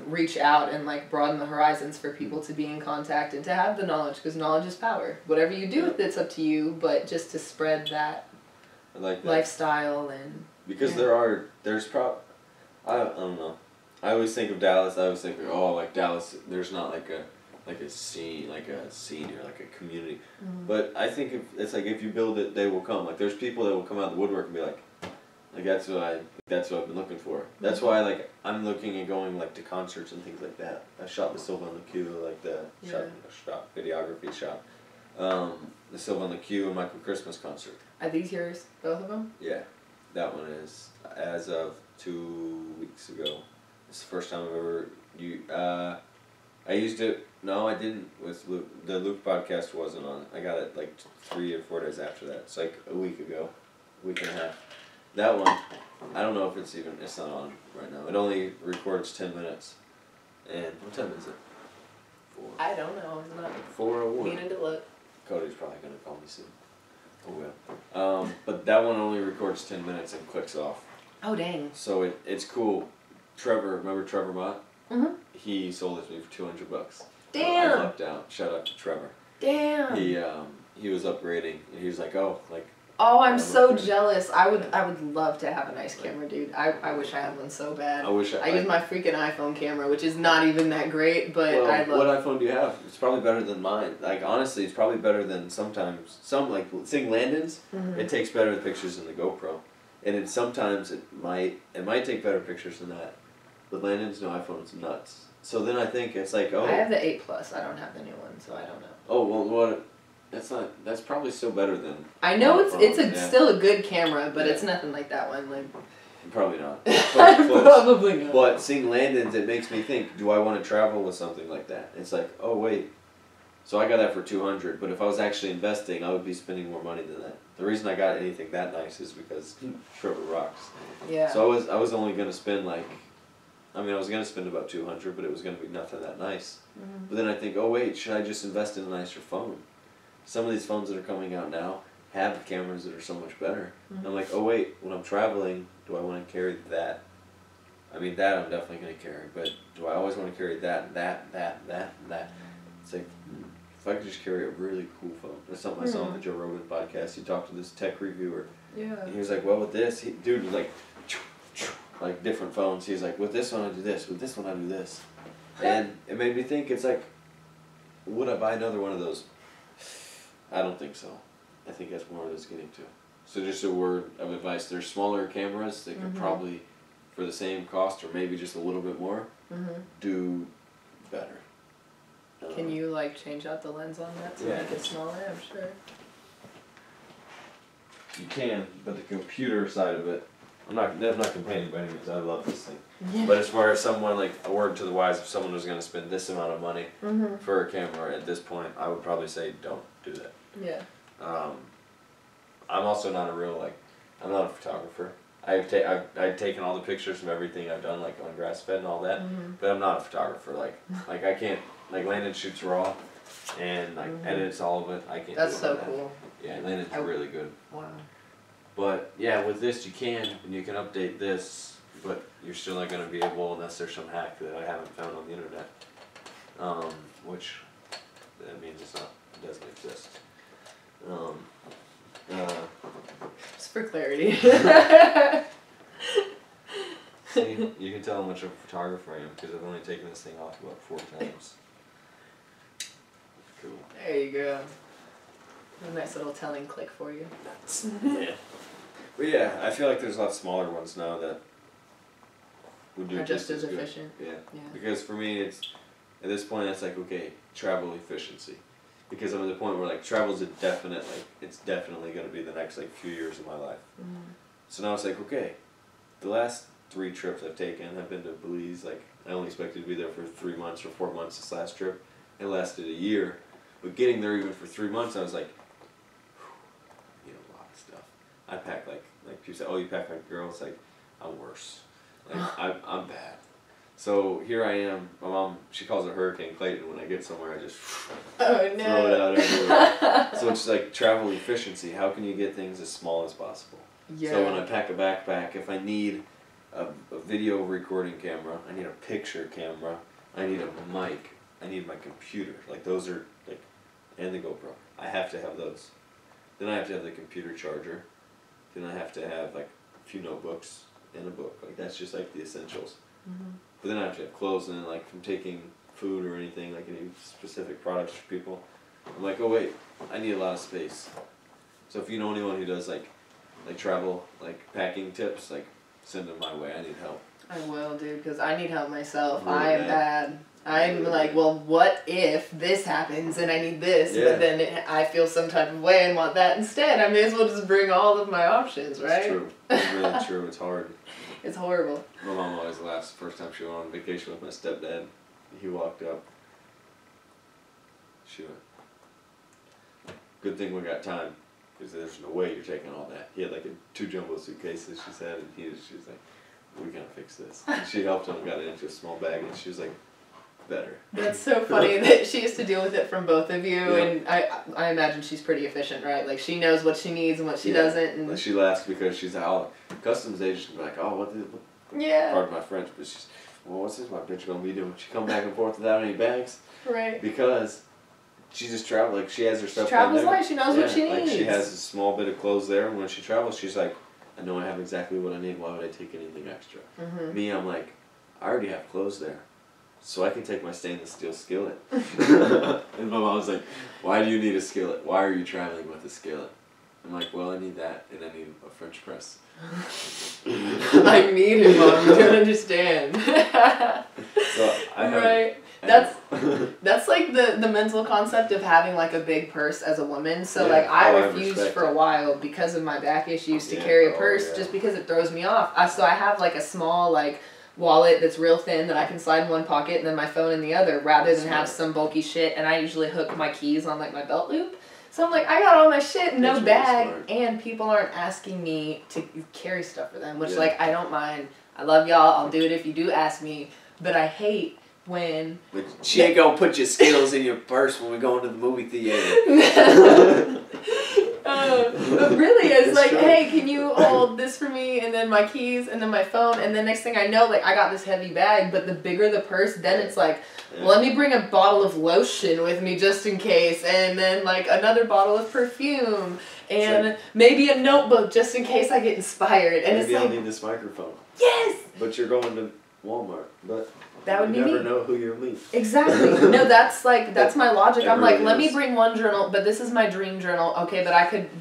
Speaker 2: reach out and like broaden the horizons for people to be in contact and to have the knowledge, because knowledge is power. Whatever you do with it's up to you, but just to spread that, I like that lifestyle and
Speaker 1: because I don't know. I always think of Dallas. I always think like Dallas. There's not like a scene or like a community. But I think it's like if you build it, they will come. Like there's people that will come out of the woodwork and be like that's what I've been looking for. That's why like I'm looking at going like to concerts and things like that. I shot the Silva on the Q, like the shot videography shot. The Silva on the Q and Michael Christmas concert.
Speaker 2: Are these yours, both of them?
Speaker 1: Yeah, that one is as of 2 weeks ago. It's the first time I've ever I used it. No, I didn't. With Luke, the Luke podcast wasn't on. I got it like 3 or 4 days after that. It's like a week ago, week and a half. That one, I don't know if it's not on right now. It only records 10 minutes. And what time is it? 4.
Speaker 2: I don't know. I'm not
Speaker 1: 4:01.
Speaker 2: meaning to look.
Speaker 1: Cody's probably gonna call me soon. Oh yeah. But that one only records 10 minutes and clicks off.
Speaker 2: Oh dang.
Speaker 1: So it's cool. Trevor, remember Trevor Mott?
Speaker 2: Mhm.
Speaker 1: He sold it to me for $200.
Speaker 2: Damn.
Speaker 1: I lucked out. Shout out to Trevor.
Speaker 2: Damn.
Speaker 1: He was upgrading, and he was like, oh, like
Speaker 2: Oh, I'm so jealous. I would love to have a nice camera, dude. I wish I had one so bad.
Speaker 1: I wish
Speaker 2: I use my freaking iPhone camera, which is not even that great, but
Speaker 1: well,
Speaker 2: I love.
Speaker 1: What iPhone do you have? It's probably better than mine. Like honestly, it's probably better than sometimes some like seeing Landon's.
Speaker 2: Mm-hmm.
Speaker 1: It takes better pictures than the GoPro, and sometimes it might take better pictures than that. But Landon's new iPhone's nuts. So then I think it's like, oh.
Speaker 2: I have the 8 Plus. I don't have the new one, so I don't know.
Speaker 1: Oh well, what? That's probably still better than.
Speaker 2: I know still a good camera, but it's nothing like that one. Like.
Speaker 1: Probably not.
Speaker 2: Probably not.
Speaker 1: But seeing Landon's, it makes me think: do I want to travel with something like that? It's like, oh wait, so I got that for $200. But if I was actually investing, I would be spending more money than that. The reason I got anything that nice is because Trevor rocks.
Speaker 2: Yeah.
Speaker 1: So I was only gonna spend like. I was going to spend about $200, but it was going to be nothing that nice.
Speaker 2: Mm-hmm.
Speaker 1: But then I think, oh wait, should I just invest in a nicer phone? Some of these phones that are coming out now have cameras that are so much better.
Speaker 2: Mm-hmm.
Speaker 1: And I'm like, oh wait, when I'm traveling, do I want to carry that? That I'm definitely going to carry, but do I always want to carry that, and that, and that? It's like, if I could just carry a really cool phone. That's something I saw on the Joe Rogan podcast. He talked to this tech reviewer.
Speaker 2: Yeah.
Speaker 1: And he was like, well, with this, dude was like different phones. He's like, with this one I do this, with this one I do this. And it made me think, it's like, would I buy another one of those? I don't think so. I think that's more what it's getting to. So just a word of advice, there's smaller cameras that could probably, for the same cost or maybe just a little bit more, do better.
Speaker 2: Can you like change out the lens on that to make it smaller? I'm sure.
Speaker 1: You can, but the computer side of it, I'm not complaining by any means. I love this thing. Yeah. But as far as someone, like a word to the wise, if someone was going to spend this amount of money for a camera at this point, I would probably say don't do that.
Speaker 2: Yeah.
Speaker 1: I'm also not I'm not a photographer. I've taken all the pictures from everything I've done, like on Grassfed and all that, but I'm not a photographer. Like I can't, like Landon shoots raw and edits all of it. I can't.
Speaker 2: That's
Speaker 1: do
Speaker 2: so
Speaker 1: that.
Speaker 2: cool.
Speaker 1: Yeah, Landon's really good.
Speaker 2: Wow.
Speaker 1: But yeah, with this you can, and you can update this, but you're still not going to be able unless there's some hack that I haven't found on the internet, which that means it doesn't exist.
Speaker 2: Just for clarity.
Speaker 1: See, you can tell how much of a photographer I am because I've only taken this thing off about 4 times. Cool.
Speaker 2: There you go. A nice little telling click for you.
Speaker 1: Yeah. But yeah, I feel like there's a lot smaller ones now that would do
Speaker 2: are just as
Speaker 1: good.
Speaker 2: efficient.
Speaker 1: Yeah. Because for me, it's at this point, it's like, okay, travel efficiency. Because I'm at the point where like travel's it's definitely going to be the next few years of my life. So now it's like, okay, the last 3 trips I've taken have been to Belize. Like I only expected to be there for 3 months or 4 months this last trip. It lasted a year. But getting there even for 3 months, I was like, a lot of stuff. I pack like people say, oh, you pack like girls. Like I'm worse. Like I'm bad. So here I am. My mom, she calls it Hurricane Klayton. When I get somewhere, I just throw it out everywhere. So it's like travel efficiency. How can you get things as small as possible? Yeah. So when I pack a backpack, if I need a video recording camera, I need a picture camera, I need a mic, I need my computer. Like those are and the GoPro. I have to have those. Then I have to have the computer charger. Then I have to have a few notebooks and a book. Like that's just the essentials. But then I have to have clothes, and then from taking food or anything, any specific products for people, I'm like, oh wait, I need a lot of space. So if you know anyone who does travel, packing tips, send them my way. I need help.
Speaker 2: I will, dude, because I need help myself.
Speaker 1: Really
Speaker 2: I am bad. I'm well, what if this happens and I need this, but then I feel some type of way and want that instead? I may as well just bring all of my options, right?
Speaker 1: It's true. It's really true. It's hard.
Speaker 2: It's horrible.
Speaker 1: My mom always laughs the first time she went on vacation with my stepdad. He walked up. She went, good thing we got time, because there's no way you're taking all that. He had 2 jumbo suitcases, she said, and she was like, we gotta fix this. And she helped him, got it into a small bag, and she was like, better.
Speaker 2: That's so funny that she used to deal with it from both of you, and I imagine she's pretty efficient, right? She knows what she needs and what she doesn't. And
Speaker 1: she laughs because she's customs agents can be like, oh, what pardon my French, but she's, well, what's this my bitch gonna be doing? She come back and forth without any bags?
Speaker 2: Right.
Speaker 1: Because she just travels, like, she has her stuff.
Speaker 2: She travels light, she knows what she needs.
Speaker 1: Like, she has a small bit of clothes there, and when she travels, she's like, I know I have exactly what I need, why would I take anything extra?
Speaker 2: Mm-hmm.
Speaker 1: Me, I'm like, I already have clothes there, so I can take my stainless steel skillet. And my mom's like, why do you need a skillet? Why are you traveling with a skillet? I'm like, well, I need that, and I need a French press.
Speaker 2: I need it, Mom. You don't understand.
Speaker 1: So I have,
Speaker 2: right. That's like the mental concept of having like a big purse as a woman. So like I refused for a while because of my back issues to carry a purse just because it throws me off. So I have like a small like wallet that's real thin that I can slide in one pocket and then my phone in the other rather than have some bulky shit. And I usually hook my keys on like my belt loop. So I'm like, I got all my shit in no bag, and people aren't asking me to carry stuff for them, which like I don't mind. I love y'all. I'll do it if you do ask me, but I hate when.
Speaker 1: But she ain't gonna put your Skittles in your purse when we go into the movie theater.
Speaker 2: But really, it's like,
Speaker 1: true.
Speaker 2: hey, can you hold this for me, and then my keys, and then my phone, and then next thing I know, like I got this heavy bag, but the bigger the purse, then it's like, well, let me bring a bottle of lotion with me just in case, and then like another bottle of perfume, and like, maybe a notebook just in case I get inspired. And
Speaker 1: maybe
Speaker 2: it's like,
Speaker 1: I'll need this microphone.
Speaker 2: Yes!
Speaker 1: But you're going to Walmart, but
Speaker 2: that would
Speaker 1: you
Speaker 2: be
Speaker 1: never
Speaker 2: me.
Speaker 1: know who you'll meet.
Speaker 2: Exactly. No, that's my logic. I'm
Speaker 1: really
Speaker 2: like, let me bring one journal, but this is my dream journal. Okay, but I could,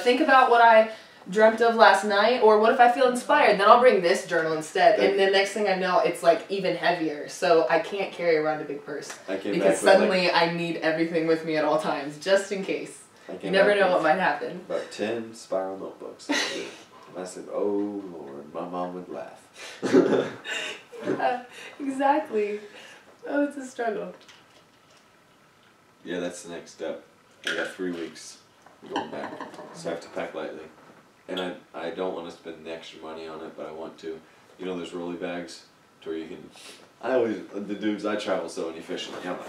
Speaker 2: think about what I dreamt of last night, or what if I feel inspired? Then I'll bring this journal instead. And then next thing I know, it's like even heavier. So I can't carry around a big purse because suddenly I need everything with me at all times, just in case. You never know what might happen.
Speaker 1: About 10 spiral notebooks. I said, oh Lord, my mom would laugh.
Speaker 2: Yeah, exactly. Oh, it's a struggle.
Speaker 1: Yeah, that's the next step. I got 3 weeks going back, so I have to pack lightly. And I don't want to spend the extra money on it, but I want to. You know those rolly bags to where you can... the dudes, I travel so inefficiently. I'm like,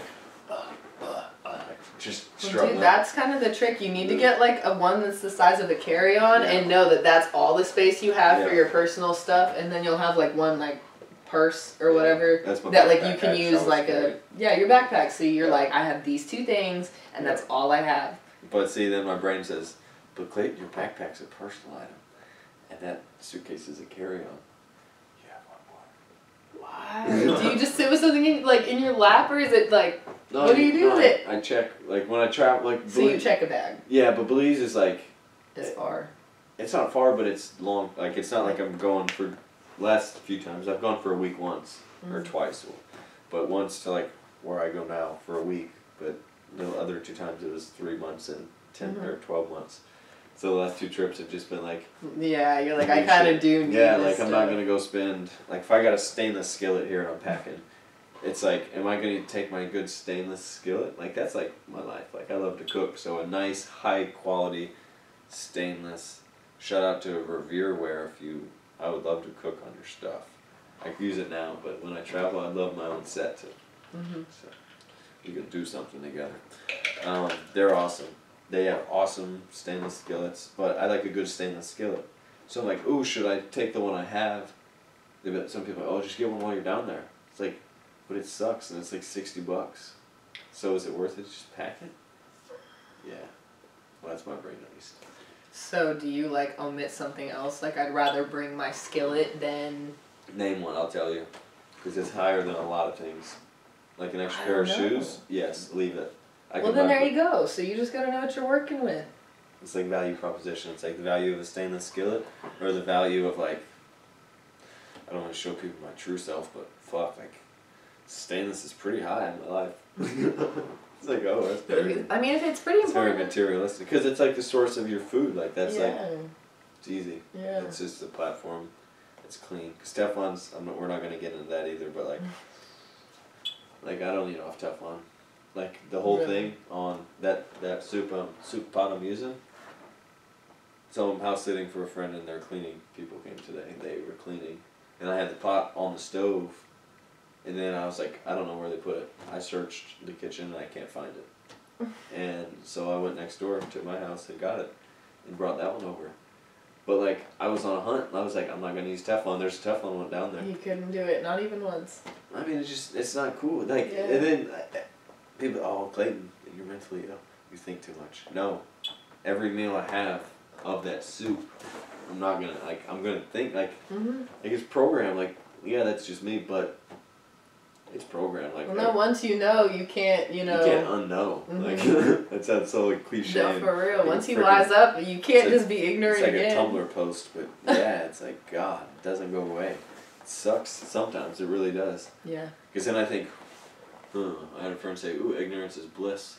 Speaker 1: just struggling.
Speaker 2: Dude, that's kind of the trick. You need to get like a one that's the size of a carry-on and know that that's all the space you have for your personal stuff, and then you'll have like one like purse or whatever that like you can use like your backpack. So you're like, I have these 2 things and that's all I have.
Speaker 1: But see, then my brain says, but Clayton, your backpack's a personal item, and that suitcase is a carry-on. You have one more.
Speaker 2: Why? Do you just sit with something in your lap, or is it like,
Speaker 1: no,
Speaker 2: what do you do with it?
Speaker 1: I check, like when I travel, like
Speaker 2: so you check a bag.
Speaker 1: Yeah, but Belize is like,
Speaker 2: it's far.
Speaker 1: It's not far, but it's long. Like it's not like I'm going for. Last few times I've gone for a week once or twice, but once to like where I go now for a week. But the other 2 times it was 3 months and 10 or 12 months. So the last 2 trips have just been like.
Speaker 2: Yeah, you're like, I kind of do need
Speaker 1: Yeah,
Speaker 2: this
Speaker 1: like
Speaker 2: stuff.
Speaker 1: I'm not gonna go spend like if I got a stainless skillet here and I'm packing, it's like, am I gonna take my good stainless skillet? Like that's like my life. Like I love to cook, so a nice high quality stainless. Shout out to Revereware if you. I would love to cook on your stuff. I use it now, but when I travel, I love my own set too. So we could do something together. They're awesome. They have awesome stainless skillets, but I like a good stainless skillet. So I'm like, ooh, should I take the one I have? Some people are like, oh, just get one while you're down there. It's like, but it sucks, and it's like $60. So is it worth it to just pack it? Yeah. Well, that's my brain at least.
Speaker 2: So do you like omit something else? Like I'd rather bring my skillet than...
Speaker 1: Name one, I'll tell you. Because it's higher than a lot of things. Like an extra pair of shoes? Yes, leave it.
Speaker 2: Well then there you go. So you just gotta know what you're working with.
Speaker 1: It's like value proposition. It's like the value of a stainless skillet or the value of like... I don't want to show people my true self, but fuck, like... Stainless is pretty high in my life. It's like, oh, that's very...
Speaker 2: I mean, if it's pretty important...
Speaker 1: It's very materialistic. Because it's like the source of your food. Like, that's like... It's easy.
Speaker 2: Yeah.
Speaker 1: It's just a platform. It's clean. Because Teflon's... we're not going to get into that either, but like... Like, I don't eat off Teflon. Like, the whole thing on that soup pot I'm using. So I'm house sitting for a friend and they're cleaning. People came today. They were cleaning. And I had the pot on the stove. And then I was like, I don't know where they put it. I searched the kitchen and I can't find it. And so I went next door to my house and got it and brought that one over. But like, I was on a hunt. I was like, I'm not going to use Teflon. There's a Teflon one down there.
Speaker 2: You couldn't do it, not even once.
Speaker 1: I mean, it's not cool. Like, and then people, oh, Clayton, you're mentally ill. You think too much. No. Every meal I have of that soup, I'm not gonna, like, I'm gonna think, like, like it's programmed, like, yeah, that's just me, but it's programmed, like.
Speaker 2: Well, no, once you know, you can't, you know.
Speaker 1: You can't unknow. Like, that sounds so, like, cliche.
Speaker 2: No, for real.
Speaker 1: Like,
Speaker 2: Once you wise up, you can't just be ignorant
Speaker 1: again. It's like
Speaker 2: again.
Speaker 1: a Tumblr post, but yeah, it's like, God, it doesn't go away. It sucks sometimes, it really does.
Speaker 2: Yeah.
Speaker 1: Because then I think, I had a friend say, ooh, ignorance is bliss.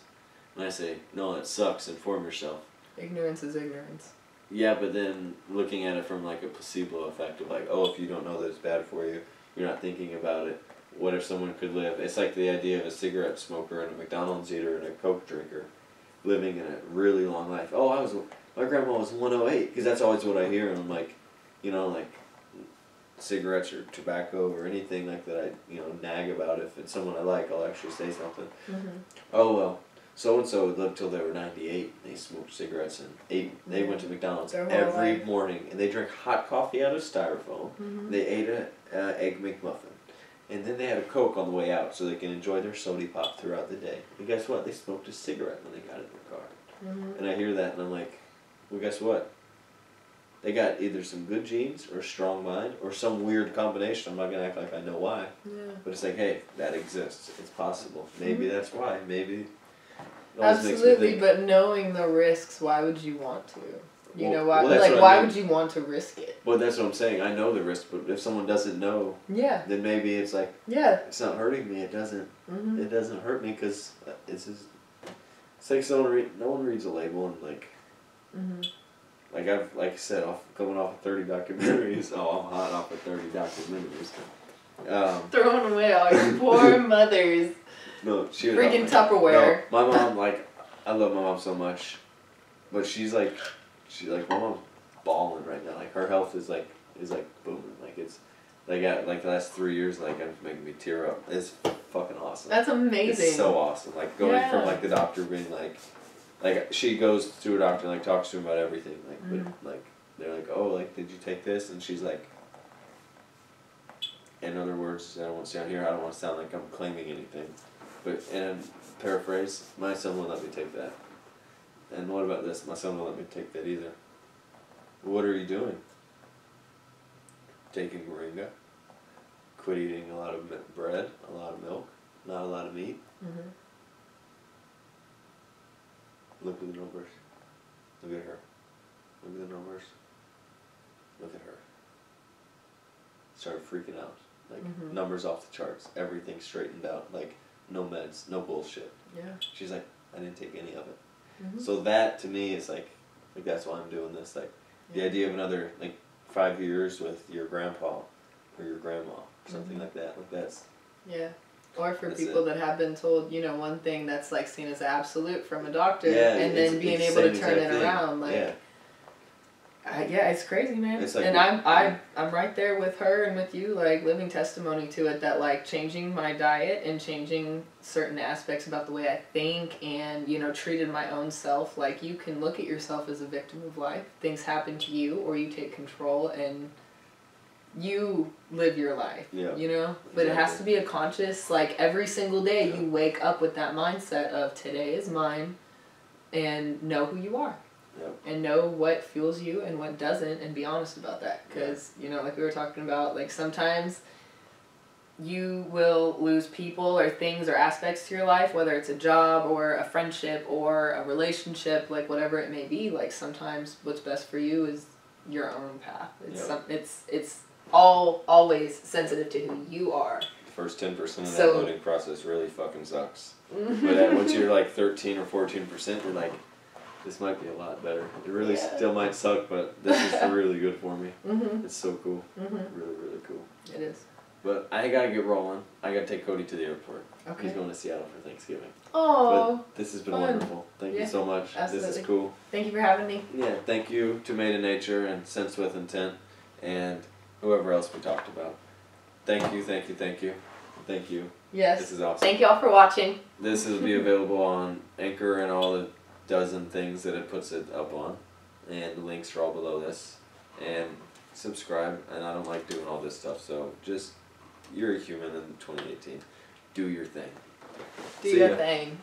Speaker 1: And I say, no, it sucks, inform yourself.
Speaker 2: Ignorance is ignorance.
Speaker 1: Yeah, but then looking at it from like a placebo effect of like, oh, if you don't know that it's bad for you, you're not thinking about it. What if someone could live? It's like the idea of a cigarette smoker and a McDonald's eater and a Coke drinker living in a really long life. Oh, my grandma was 108, because that's always what I hear, and I'm like, you know, like cigarettes or tobacco or anything like that I, you know, nag about. If it's someone I like, I'll actually say something. Oh, well, so-and-so lived till they were 98. They smoked cigarettes and ate. They went to McDonald's every morning, and they drank hot coffee out of styrofoam. They ate a Egg McMuffin. And then they had a Coke on the way out so they can enjoy their soda pop throughout the day. And guess what? They smoked a cigarette when they got in their car. And I hear that and I'm like, well, guess what? They got either some good genes or a strong mind or some weird combination. I'm not going to act like I know why. But it's like, hey, that exists. It's possible. Maybe that's why. Maybe.
Speaker 2: Absolutely, but knowing the risks, why would you want to? You know, why,
Speaker 1: well,
Speaker 2: like, why would you want to risk it?
Speaker 1: Well, that's what I'm saying. I know the risk, but if someone doesn't know, then maybe it's like, it's not hurting me. It doesn't. It doesn't hurt me because it's just. It's like no one reads a label and like. Like like I said, coming off of 30 documentaries. Oh, I'm hot off of 30 documentaries.
Speaker 2: Throwing away all your poor mothers.
Speaker 1: No, she was
Speaker 2: freaking Tupperware.
Speaker 1: No, my mom, like, I love my mom so much, but she's like, my mom's balling right now. Like, her health is like booming. Like, it's, like, the last 3 years, like, it's making me tear up. It's fucking awesome.
Speaker 2: That's amazing.
Speaker 1: It's so awesome. Like, going from, like, the doctor being like, she goes to a doctor and, like, talks to him about everything. Like, but, like, they're like, oh, like, did you take this? And she's like, in other words, I don't want to sound here, I don't want to sound like I'm claiming anything. But, and paraphrase, my son won't let me take that. And what about this? My son won't let me take that either. What are you doing? Taking moringa. Quit eating a lot of bread, a lot of milk, not a lot of meat. Look at the numbers. Look at her. Look at the numbers. Look at her. Started freaking out. Like, numbers off the charts. Everything straightened out. Like, no meds, no bullshit. She's like, I didn't take any of it. So that, to me, is like that's why I'm doing this. Like, the idea of another, like, 5 years with your grandpa or your grandma, something like that. Like, that's...
Speaker 2: Or for people that have been told, you know, one thing that's, like, seen as absolute from a doctor, and then being able to turn it around, like... it's crazy, man. It's like, and I'm right there with her and with you, like, living testimony to it, that, like, changing my diet and changing certain aspects about the way I think and, you know, treated my own self. Like, you can look at yourself as a victim of life. Things happen to you, or you take control and you live your life, you know? But it has to be a conscious, like, every single day you wake up with that mindset of today is mine, and know who you are. And know what fuels you and what doesn't, and be honest about that. Because, you know, like we were talking about, like, sometimes you will lose people or things or aspects to your life, whether it's a job or a friendship or a relationship, like, whatever it may be. Like, sometimes what's best for you is your own path. It's always sensitive to who you are.
Speaker 1: The first 10% of that loading process really fucking sucks. But once you're like 13 or 14%, you're like, this might be a lot better. It really still might suck, but this is really good for me. It's so cool. Really, really cool.
Speaker 2: It is.
Speaker 1: But I gotta get rolling. I gotta take Cody to the airport. Okay. He's going to Seattle for Thanksgiving.
Speaker 2: Oh,
Speaker 1: but this has been wonderful. Thank you so much.
Speaker 2: Absolutely.
Speaker 1: This is cool.
Speaker 2: Thank you for having me.
Speaker 1: Yeah, thank you to Made in Nature and Sense with Intent and whoever else we talked about. Thank you, thank you, thank you. Thank you.
Speaker 2: Yes.
Speaker 1: This is awesome.
Speaker 2: Thank you all for watching.
Speaker 1: This will be available on Anchor and all the dozen things that it puts it up on. And the links are all below this. And subscribe. And I don't like doing all this stuff, so just, you're a human in 2018. Do your thing.
Speaker 2: Do your thing.